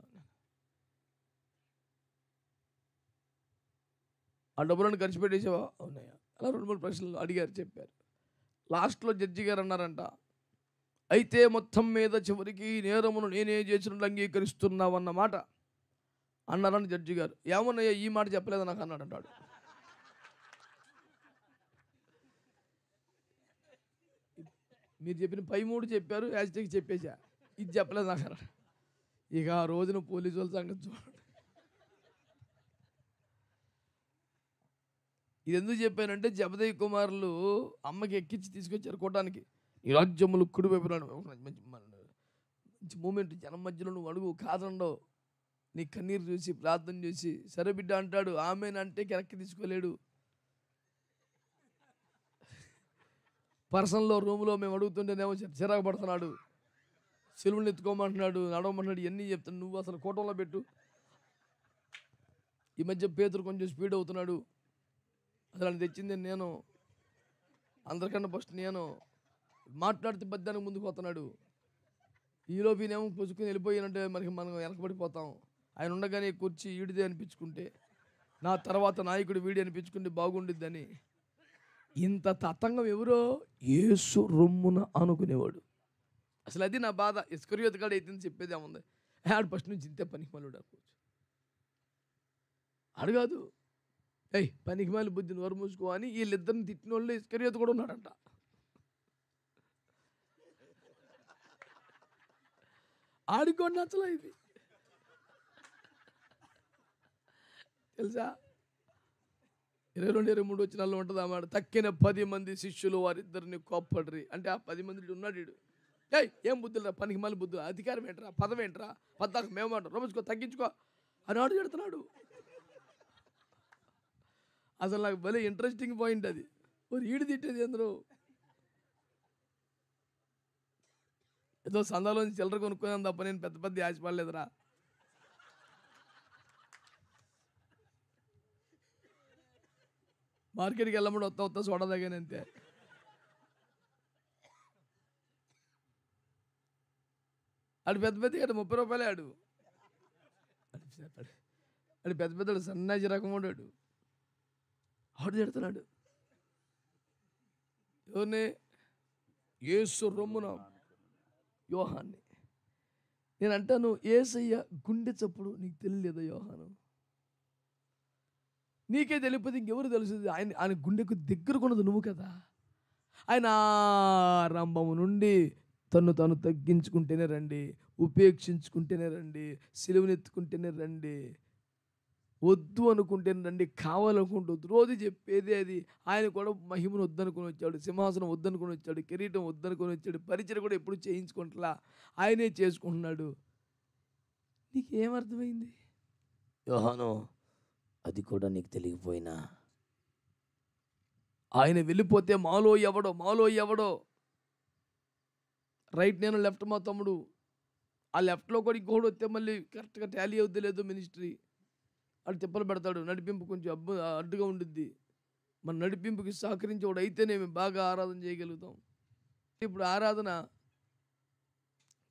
ఆ డబ్బులను ఖర్చు పెట్టేసావా, అవునయ్యా. అలా 2-3 ప్రశ్నలు అడిగారు, చెప్పారు. లాస్ట్లో జడ్జి గారు అన్నారంట, అయితే మొత్తం మీద చివరికి నేరమును నేనే చేసినట్లు అంగీకరిస్తున్నావు అన్నమాట అన్నారని జడ్జి గారు. ఏమన్నాయా ఈ మాట చెప్పలేదు నాకు అన్నాడంటాడు. మీరు చెప్పిన 3 చెప్పారు, యాజిటీకి చెప్పేసా, ఇది చెప్పలేదు నాకు అన్నాడు. ఇక ఆ రోజున పోలీసు వాళ్ళ సంగతి చూడండి. ఇది ఎందుకు చెప్పానంటే, జబదయి కుమారులు అమ్మకి ఎక్కించి తీసుకొచ్చారు కోటానికి. ఈ రాజ్యములు కుడివైపున మంచి మూమెంట్, జనం మధ్యలో నువ్వు అడుగు కాదండవు, నీ కన్నీరు చూసి ప్రార్థన చేసి సరే బిడ్డ అంటాడు, ఆమెనంటే వెనక్కి తీసుకోలేడు. పర్సనల్లో రూమ్లో మేము అడుగుతుంటేనేమో చిరాకు పడుతున్నాడు, సెలవులు ఎత్తుకోమంటున్నాడు, నడవమంటున్నాడు, ఇవన్నీ చెప్తాను. నువ్వు అసలు కోటంలో పెట్టు. ఈ మధ్య పేతురు కొంచెం స్పీడ్ అవుతున్నాడు, అసలు అని తెచ్చింది నేను, అందరికన్నా ఫస్ట్ నేను మాట్లాడితే పద్యానికి ముందుకు పోతున్నాడు. ఈలోపు ఈయనేమో పుచ్చుకుని వెళ్ళిపోయానంటే మనం వెనకబడిపోతాం. ఆయన ఉండగానే కూర్చి ఈడిదే అనిపించుకుంటే, నా తర్వాత నాయకుడు వీడి అనిపించుకుంటే బాగుండిద్దని. ఇంత తతంగం ఎవరో యేసు రొమ్మున అనుకునేవాడు. అసలు అది నా బాధ. ఇస్కరియోతు కాడ అయితే చెప్పేది ఏముంది, ఆడు ఫస్ట్ నుంచి ఇంతే పనికి మళ్ళీ అనుకోవచ్చు. ఆడు కాదు, పనికి మళ్ళీ బుద్ధిని వరు మూసుకో అని వీళ్ళిద్దరిని తిట్టిన వాళ్ళు ఇస్కరియోతు కూడా ఉన్నాడంట. ఆడికోండి నచ్చలే ఇది తెలుసా. 22-23 వచనాల్లో ఉంటుంది అన్నమాట. తక్కిన 10 మంది శిష్యులు వారిద్దరిని కోప్పడ్రి అంటే, ఆ 10 మంది ఉన్నాడు వీడు. ఏం బుద్ధులు రా, పనికి మళ్ళీ బుద్ధులు, అధికారం ఏంట్రా, పదం ఏంట్రా, పద్దాక మేమంటాం, రొమ్ముకో తగ్గించుకో అని ఆడు చెడుతున్నాడు. అసలు నాకు భలే ఇంట్రెస్టింగ్ పాయింట్ అది. మరి ఈడు తిట్టేది అందరూ ఏదో సందాలోంచి చిల్లర కొనుక్కోదాం తప్ప నేను పెద్ద పెద్ద ఆశపడలేదురా. మార్కెట్కి వెళ్ళమని వస్తా సోడా తాగాను అంతే. ఆడు పెద్ద పెద్ద 30 రూపాయలే ఆడు పెద్ద పెద్దడు సన్నాజీ రకం వాడు. ఆడు తిడుతున్నాడు ఎవరిని, యేసు రొమ్మున యోహాన్ని. నేను అంటాను, యేసయ్య గుండె చప్పుడు నీకు తెలియలేదా యోహాను? నీకే తెలియకపోతే ఇంకెవరు తెలుస్తుంది? ఆయన గుండెకు దగ్గరకున్నది నువ్వు కదా. ఆయన ఆరంభము నుండి తను తగ్గించుకుంటేనే రండి, ఉపేక్షించుకుంటేనే రండి, సిలువనెత్తుకుంటేనే రండి, వద్దు అనుకుంటేనే రండి, కావాలనుకుంటూ రోజు చెప్పేది అది. ఆయన కూడా మహిమను వద్దనుకొని వచ్చాడు, సింహాసనం వద్దనుకొని వచ్చాడు, కిరీటం వద్దనుకొని వచ్చాడు, పరిచయం కూడా ఎప్పుడు చేయించుకుంటలా, ఆయనే చేసుకుంటున్నాడు. నీకేమర్థమైంది యోహాను? అది కూడా నీకు తెలియకపోయినా ఆయన వెళ్ళిపోతే మాలో ఎవడో రైట్ నేను లెఫ్ట్ మా తమ్ముడు, ఆ లెఫ్ట్లో కూడా ఇంకోటి వస్తే మళ్ళీ కరెక్ట్గా టాలీ అవుద్ది లేదు మినిస్ట్రీ, అటు తిప్పలు పెడతాడు, నడిపింపు కొంచెం అడ్డుగా ఉండిద్ది. మన నడిపింపుకి సహకరించేవాడు అయితేనే మేము బాగా ఆరాధన చేయగలుగుతాం. ఇప్పుడు ఆరాధన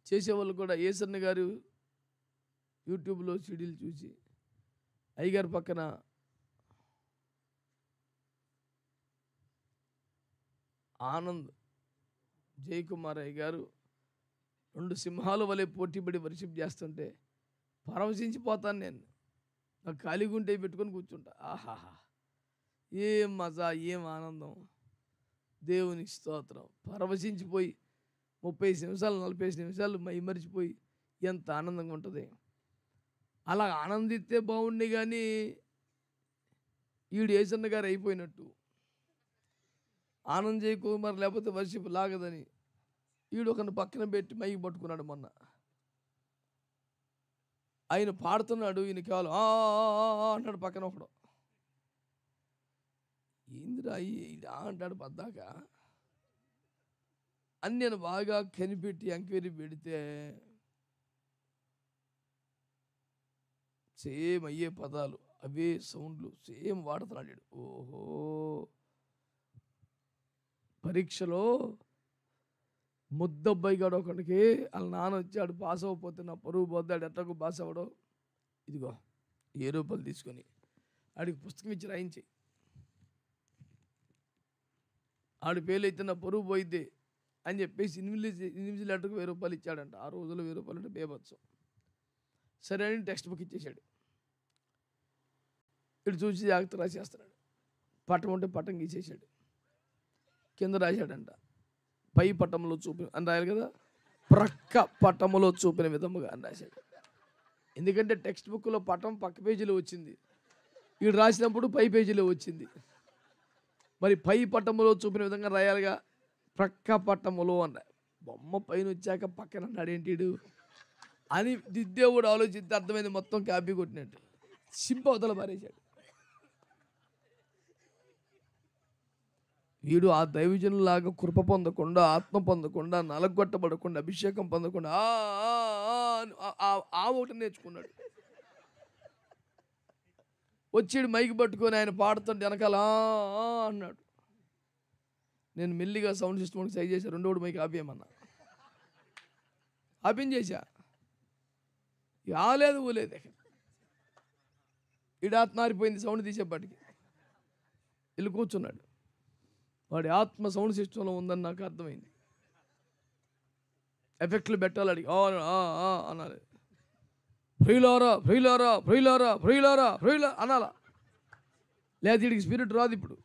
చేసేవాళ్ళు కూడా ఏసన్న గారు యూట్యూబ్లో సీడీలు చూసి అయ్యగారి పక్కన ఆనంద్ జయకుమార్ అయ్య గారు 2 సింహాల వలె పోటీపడి వర్షిప్ చేస్తుంటే పరవశించిపోతాను నేను. నాకు ఖాళీగా ఉంటే పెట్టుకొని కూర్చుంటా. ఆహాహా, ఏం మజా, ఏం ఆనందం. దేవునికి స్తోత్రం. పరవశించిపోయి 30 నిమిషాలు 40 నిమిషాలు మైమరిచిపోయి ఎంత ఆనందంగా ఉంటుంది. అలా ఆనందిస్తే బాగుండి, కానీ ఈడు ఏసన్న గారు అయిపోయినట్టు. ఆనంద్ జయకుమార్ లేకపోతే వర్షిప్ లాగదని ఈడు ఒకరిని పక్కన పెట్టి మైకి పట్టుకున్నాడు మొన్న. ఆయన పాడుతున్నాడు, ఈయన కేవలం అంటాడు పక్కన ఒకడు. ఏందిరా అంటాడు పద్దాక అని నేను బాగా కనిపెట్టి ఎంక్వైరీ పెడితే సేమ్ అయ్యే పదాలు, అవే సౌండ్లు సేమ్ వాడుతున్నాడు. ఓహో, పరీక్షలో ముద్దబ్బాయి గాడు ఒకడికి వాళ్ళ నాన్న వచ్చాడు, పాస్ అవ్వకపోతే నా పరువు పోద్దాడు, ఎట్టకు పాస్ అవ్వడం, ఇదిగో 7 రూపాయలు తీసుకొని ఆడికి పుస్తకం ఇచ్చి రాయించి, ఆడి పేర్లు అయితే నా పరువు పోయిద్ది అని చెప్పేసి ఇన్విజిలేటర్కి 1000 రూపాయలు ఇచ్చాడంట. ఆ రోజుల్లో 1000 రూపాయలు అంటే బేబత్సం. సరే అని టెక్స్ట్ బుక్ ఇచ్చేసాడు. ఇటు చూసి జాగ్రత్త రాసేస్తున్నాడు. పట్టం ఉంటే పట్టం గీసేసాడు. కింద రాశాడంట, పై పట్టంలో చూపిన అని రాయాలి కదా, ప్రక్క పట్టములో చూపిన విధముగా అని రాశాడు. ఎందుకంటే టెక్స్ట్ బుక్లో పట్టం పక్క పేజీలో వచ్చింది, వీడు రాసినప్పుడు పై పేజీలో వచ్చింది. మరి పై పట్టములో చూపిన విధంగా రాయాలిగా, ప్రక్క పట్టములో అన్న. బొమ్మ పైన వచ్చాక పక్కన అన్నాడేంటిడు అని దిద్దేవుడు ఆలోచిస్తే అర్థమైంది, మొత్తం కాపీ కొట్టినట్టు. సింప అవతల పారేశాడు. వీడు ఆ దైవజనులాగా కృప పొందకుండా, ఆత్మ పొందకుండా, నలగొట్టబడకుండా, అభిషేకం పొందకుండా ఒకటి నేర్చుకున్నాడు. వచ్చాడు మైకి పట్టుకొని ఆయన పాడుతుంటే వెనకాల అన్నాడు. నేను మెల్లిగా సౌండ్ సిస్టమ్కి సైజ్ చేశా, 2 మైకి ఆపేయమన్నా, ఆపించేసా. ఆలేదు ఊలేదు, ఈడు ఆత్మ మారిపోయింది. సౌండ్ తీసేపటికి వెళ్ళి కూర్చున్నాడు. వాడి ఆత్మ సౌండ్ సిస్టంలో ఉందని నాకు అర్థమైంది. ఎఫెక్ట్లు పెట్టాలి అడిగి అనాలి. ఫ్రీలారా ఫ్రీలారా ఫ్రీలారా ఫ్రీలారా ఫ్రీలా అనాలా, లేదా వీడికి స్పిరిట్ రాదు. ఇప్పుడు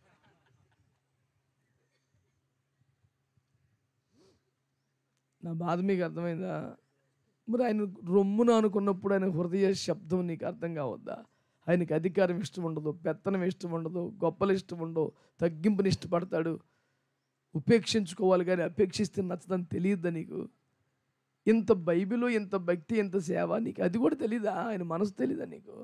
నా బాధ మీకు అర్థమైందా? మరి ఆయన రొమ్మున అనుకున్నప్పుడు ఆయన హృదయ శబ్దం నీకు అర్థం కావద్దా? ఆయనకి అధికారం ఇష్టం ఉండదు, పెత్తనం ఇష్టం ఉండదు, గొప్పలు ఇష్టం ఉండవు, తగ్గింపుని ఇష్టపడతాడు. ఉపేక్షించుకోవాలి కానీ అపేక్షిస్తే నచ్చదని తెలియద్దా నీకు? ఇంత బైబిలు, ఇంత భక్తి, ఇంత సేవ, నీకు అది కూడా తెలీదా? ఆయన మనసు తెలీదా నీకు?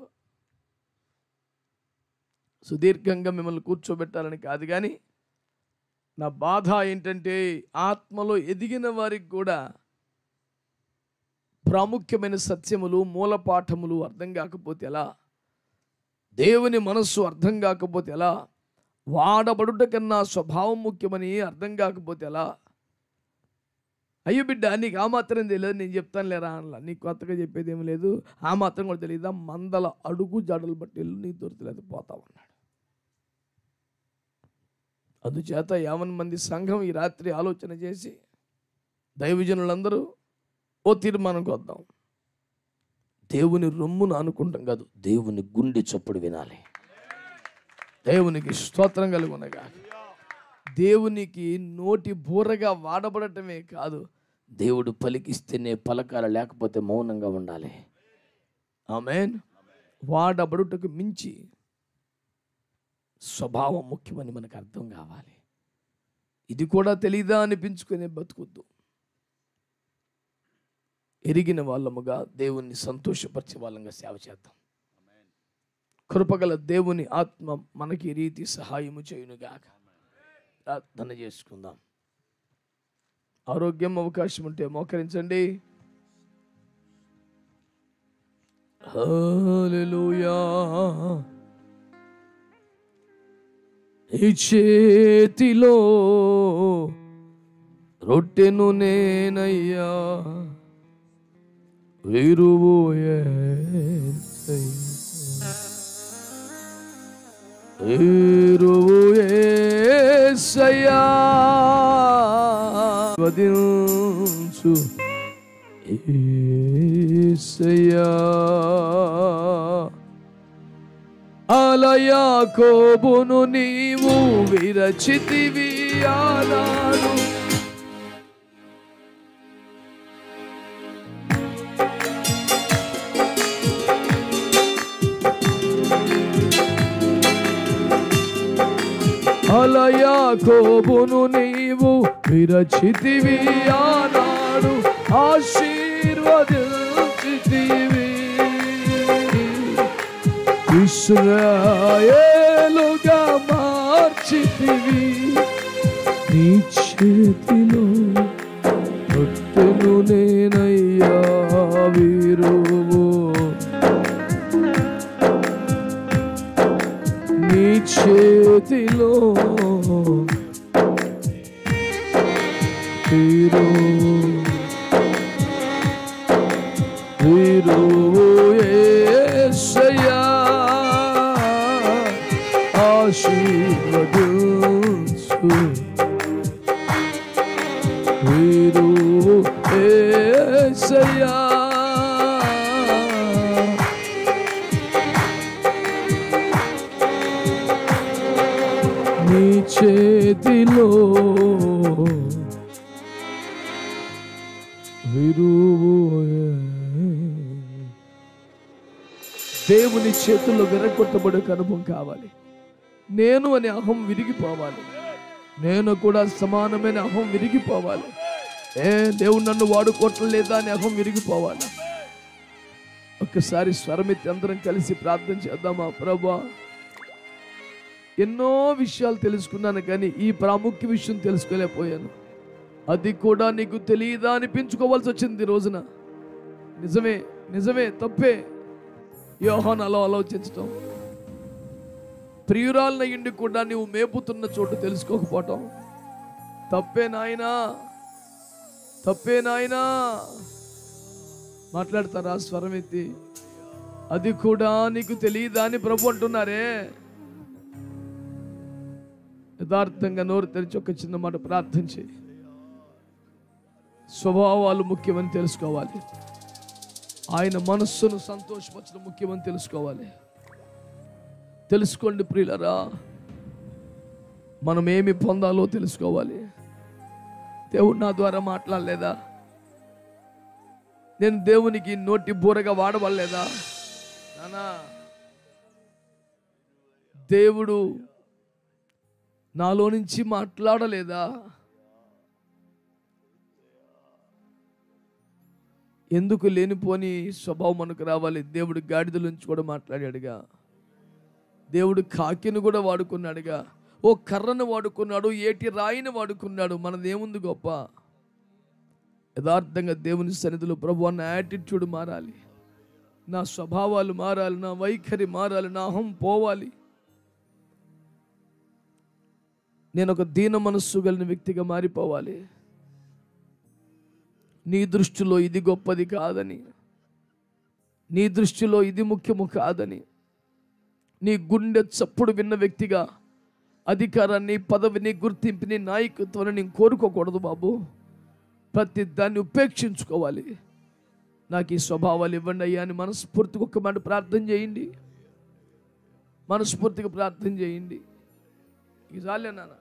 సుదీర్ఘంగా మిమ్మల్ని కూర్చోబెట్టాలని కాదు, కానీ నా బాధ ఏంటంటే ఆత్మలో ఎదిగిన వారికి కూడా ప్రాముఖ్యమైన సత్యములు, మూలపాఠములు అర్థం కాకపోతే ఎలా? దేవుని మనస్సు అర్థం కాకపోతే ఎలా? వాడబడుట కన్నా స్వభావం ముఖ్యమని అర్థం కాకపోతే ఎలా? అయ్యో బిడ్డ, నీకు ఆ మాత్రం తెలియదు, నేను చెప్తాను లేరా అనలా. నీకు కొత్తగా చెప్పేది ఏమి లేదు, ఆ మాత్రం కూడా తెలియదా? మందల అడుగు జాడలు బట్టి నీకు దొరకలేదు, పోతామన్నాడు. అందుచేత 50 మంది సంఘం ఈ రాత్రి ఆలోచన చేసి దైవజనులందరూ ఓ తీర్మానంకి వద్దాం. దేవుని రొమ్మును అనుకుంటాం కాదు, దేవుని గుండె చప్పుడు వినాలి. దేవునికి స్తోత్రం కలుగునగా. దేవునికి నోటి బూరగా వాడబడటమే కాదు, దేవుడు పలికిస్తేనే పలకాల, లేకపోతే మౌనంగా ఉండాలి. ఆమేన్. వాడబడుటకు మించి స్వభావం ముఖ్యమని మనకు అర్థం కావాలి. ఇది కూడా తెలీదా అనిపించుకునే బతుకుద్దు. ఎరిగిన వాళ్ళముగా దేవుణ్ణి సంతోషపరిచే వాళ్ళంగా సేవ చేద్దాం. కృపగల దేవుని ఆత్మ మనకి రీతి సహాయము చేయునుగాక. ప్రార్థన చేసుకుందాం. ఆరోగ్యం అవకాశం ఉంటే మోకరించండి. హల్లెలూయా. ఈ చేతిలో రొట్టెను నేనయ్యా, వీరువు యేసయ్యా, వీరువు యేసయ్యా, వదించు యేసయ్యా. యాకోబును నీవు విరచితివి ఆనాడు, యాకోబును నీవు విరచితివి ఆనాడు, ఆశీర్వదించితివి. ఇశ్రాయేలుగా మార్చితివి, నీ చేతిలో ఒట్టును నేనయ్యా వీరువు, నీ చేతిలో వీరువు యేసయ్యా, ఆశీర్వదించు వీరువు యేసయ్యా. నీ చేతిలో వీరువు. దేవుని చేతుల్లో విరగొట్టబడే అనుభవం కావాలి. నేను అనే అహం విరిగిపోవాలి. నేను కూడా సమానమైన అహం విరిగిపోవాలి. దేవుడు నన్ను వాడుకోవటం లేదా అనే అహం విరిగిపోవాలి. ఒక్కసారి స్వరమెత్తి అందరం కలిసి ప్రార్థన చేద్దామా? ప్రభువా, ఎన్నో విషయాలు తెలుసుకున్నాను కానీ ఈ ప్రాముఖ్య విషయం తెలుసుకోలేకపోయాను. అది కూడా నీకు తెలియదా అనిపించుకోవాల్సి వచ్చింది ఈ రోజున. నిజమే నిజమే, తప్పే. యోహాను అలా ఆలోచించటం, ప్రియురాలనయ్యుండి కూడా నువ్వు మేపుతున్న చోటు తెలుసుకోకపోవటం తప్పే నాయనా, తప్పే నాయనా. మాట్లాడతారా స్వరం ఎత్తి? అది కూడా నీకు తెలియదా అని ప్రభు అంటున్నారే. యథార్థంగా నోరు తెరిచి ఒక చిన్న మాట ప్రార్థన చేయి. స్వభావాలు ముఖ్యమని తెలుసుకోవాలి. ఆయన మనస్సును సంతోషపరచడం ముఖ్యమని తెలుసుకోవాలి. తెలుసుకోండి ప్రియులరా, మనం ఏమి పొందాలో తెలుసుకోవాలి. దేవుడు నా ద్వారా మాట్లాడలేదా? నేను దేవునికి నోటి బూరగా వాడవలేదా? నానా, దేవుడు నాలో నుంచి మాట్లాడలేదా? ఎందుకు లేనిపోని స్వభావం మనకు రావాలి? దేవుడు గాడిదల నుంచి కూడా మాట్లాడాడుగా, దేవుడు కాకిని కూడా వాడుకున్నాడుగా, ఓ కర్రను వాడుకున్నాడు, ఏటి రాయిని వాడుకున్నాడు. మనదేముంది గొప్ప? యథార్థంగా దేవుని సన్నిధిలో ప్రభు అన్న యాటిట్యూడ్ మారాలి, నా స్వభావాలు మారాలి, నా వైఖరి మారాలి, నా అహం పోవాలి. నేను ఒక దీన మనస్సు కలిగిన వ్యక్తిగా మారిపోవాలి. నీ దృష్టిలో ఇది గొప్పది కాదని, నీ దృష్టిలో ఇది ముఖ్యము కాదని, నీ గుండె చప్పుడు విన్న వ్యక్తిగా అధికారాన్ని, పదవిని, గుర్తింపుని, నాయకత్వాన్ని నేను కోరుకోకూడదు బాబు. ప్రతి దాన్ని ఉపేక్షించుకోవాలి. నాకు ఈ స్వభావాలు ఇవ్వండి అయ్యా అని మనస్ఫూర్తిగా ఒక్క మాట ప్రార్థన చేయండి. మనస్ఫూర్తిగా ప్రార్థన చేయండి. ఇది చాలే నాన్న.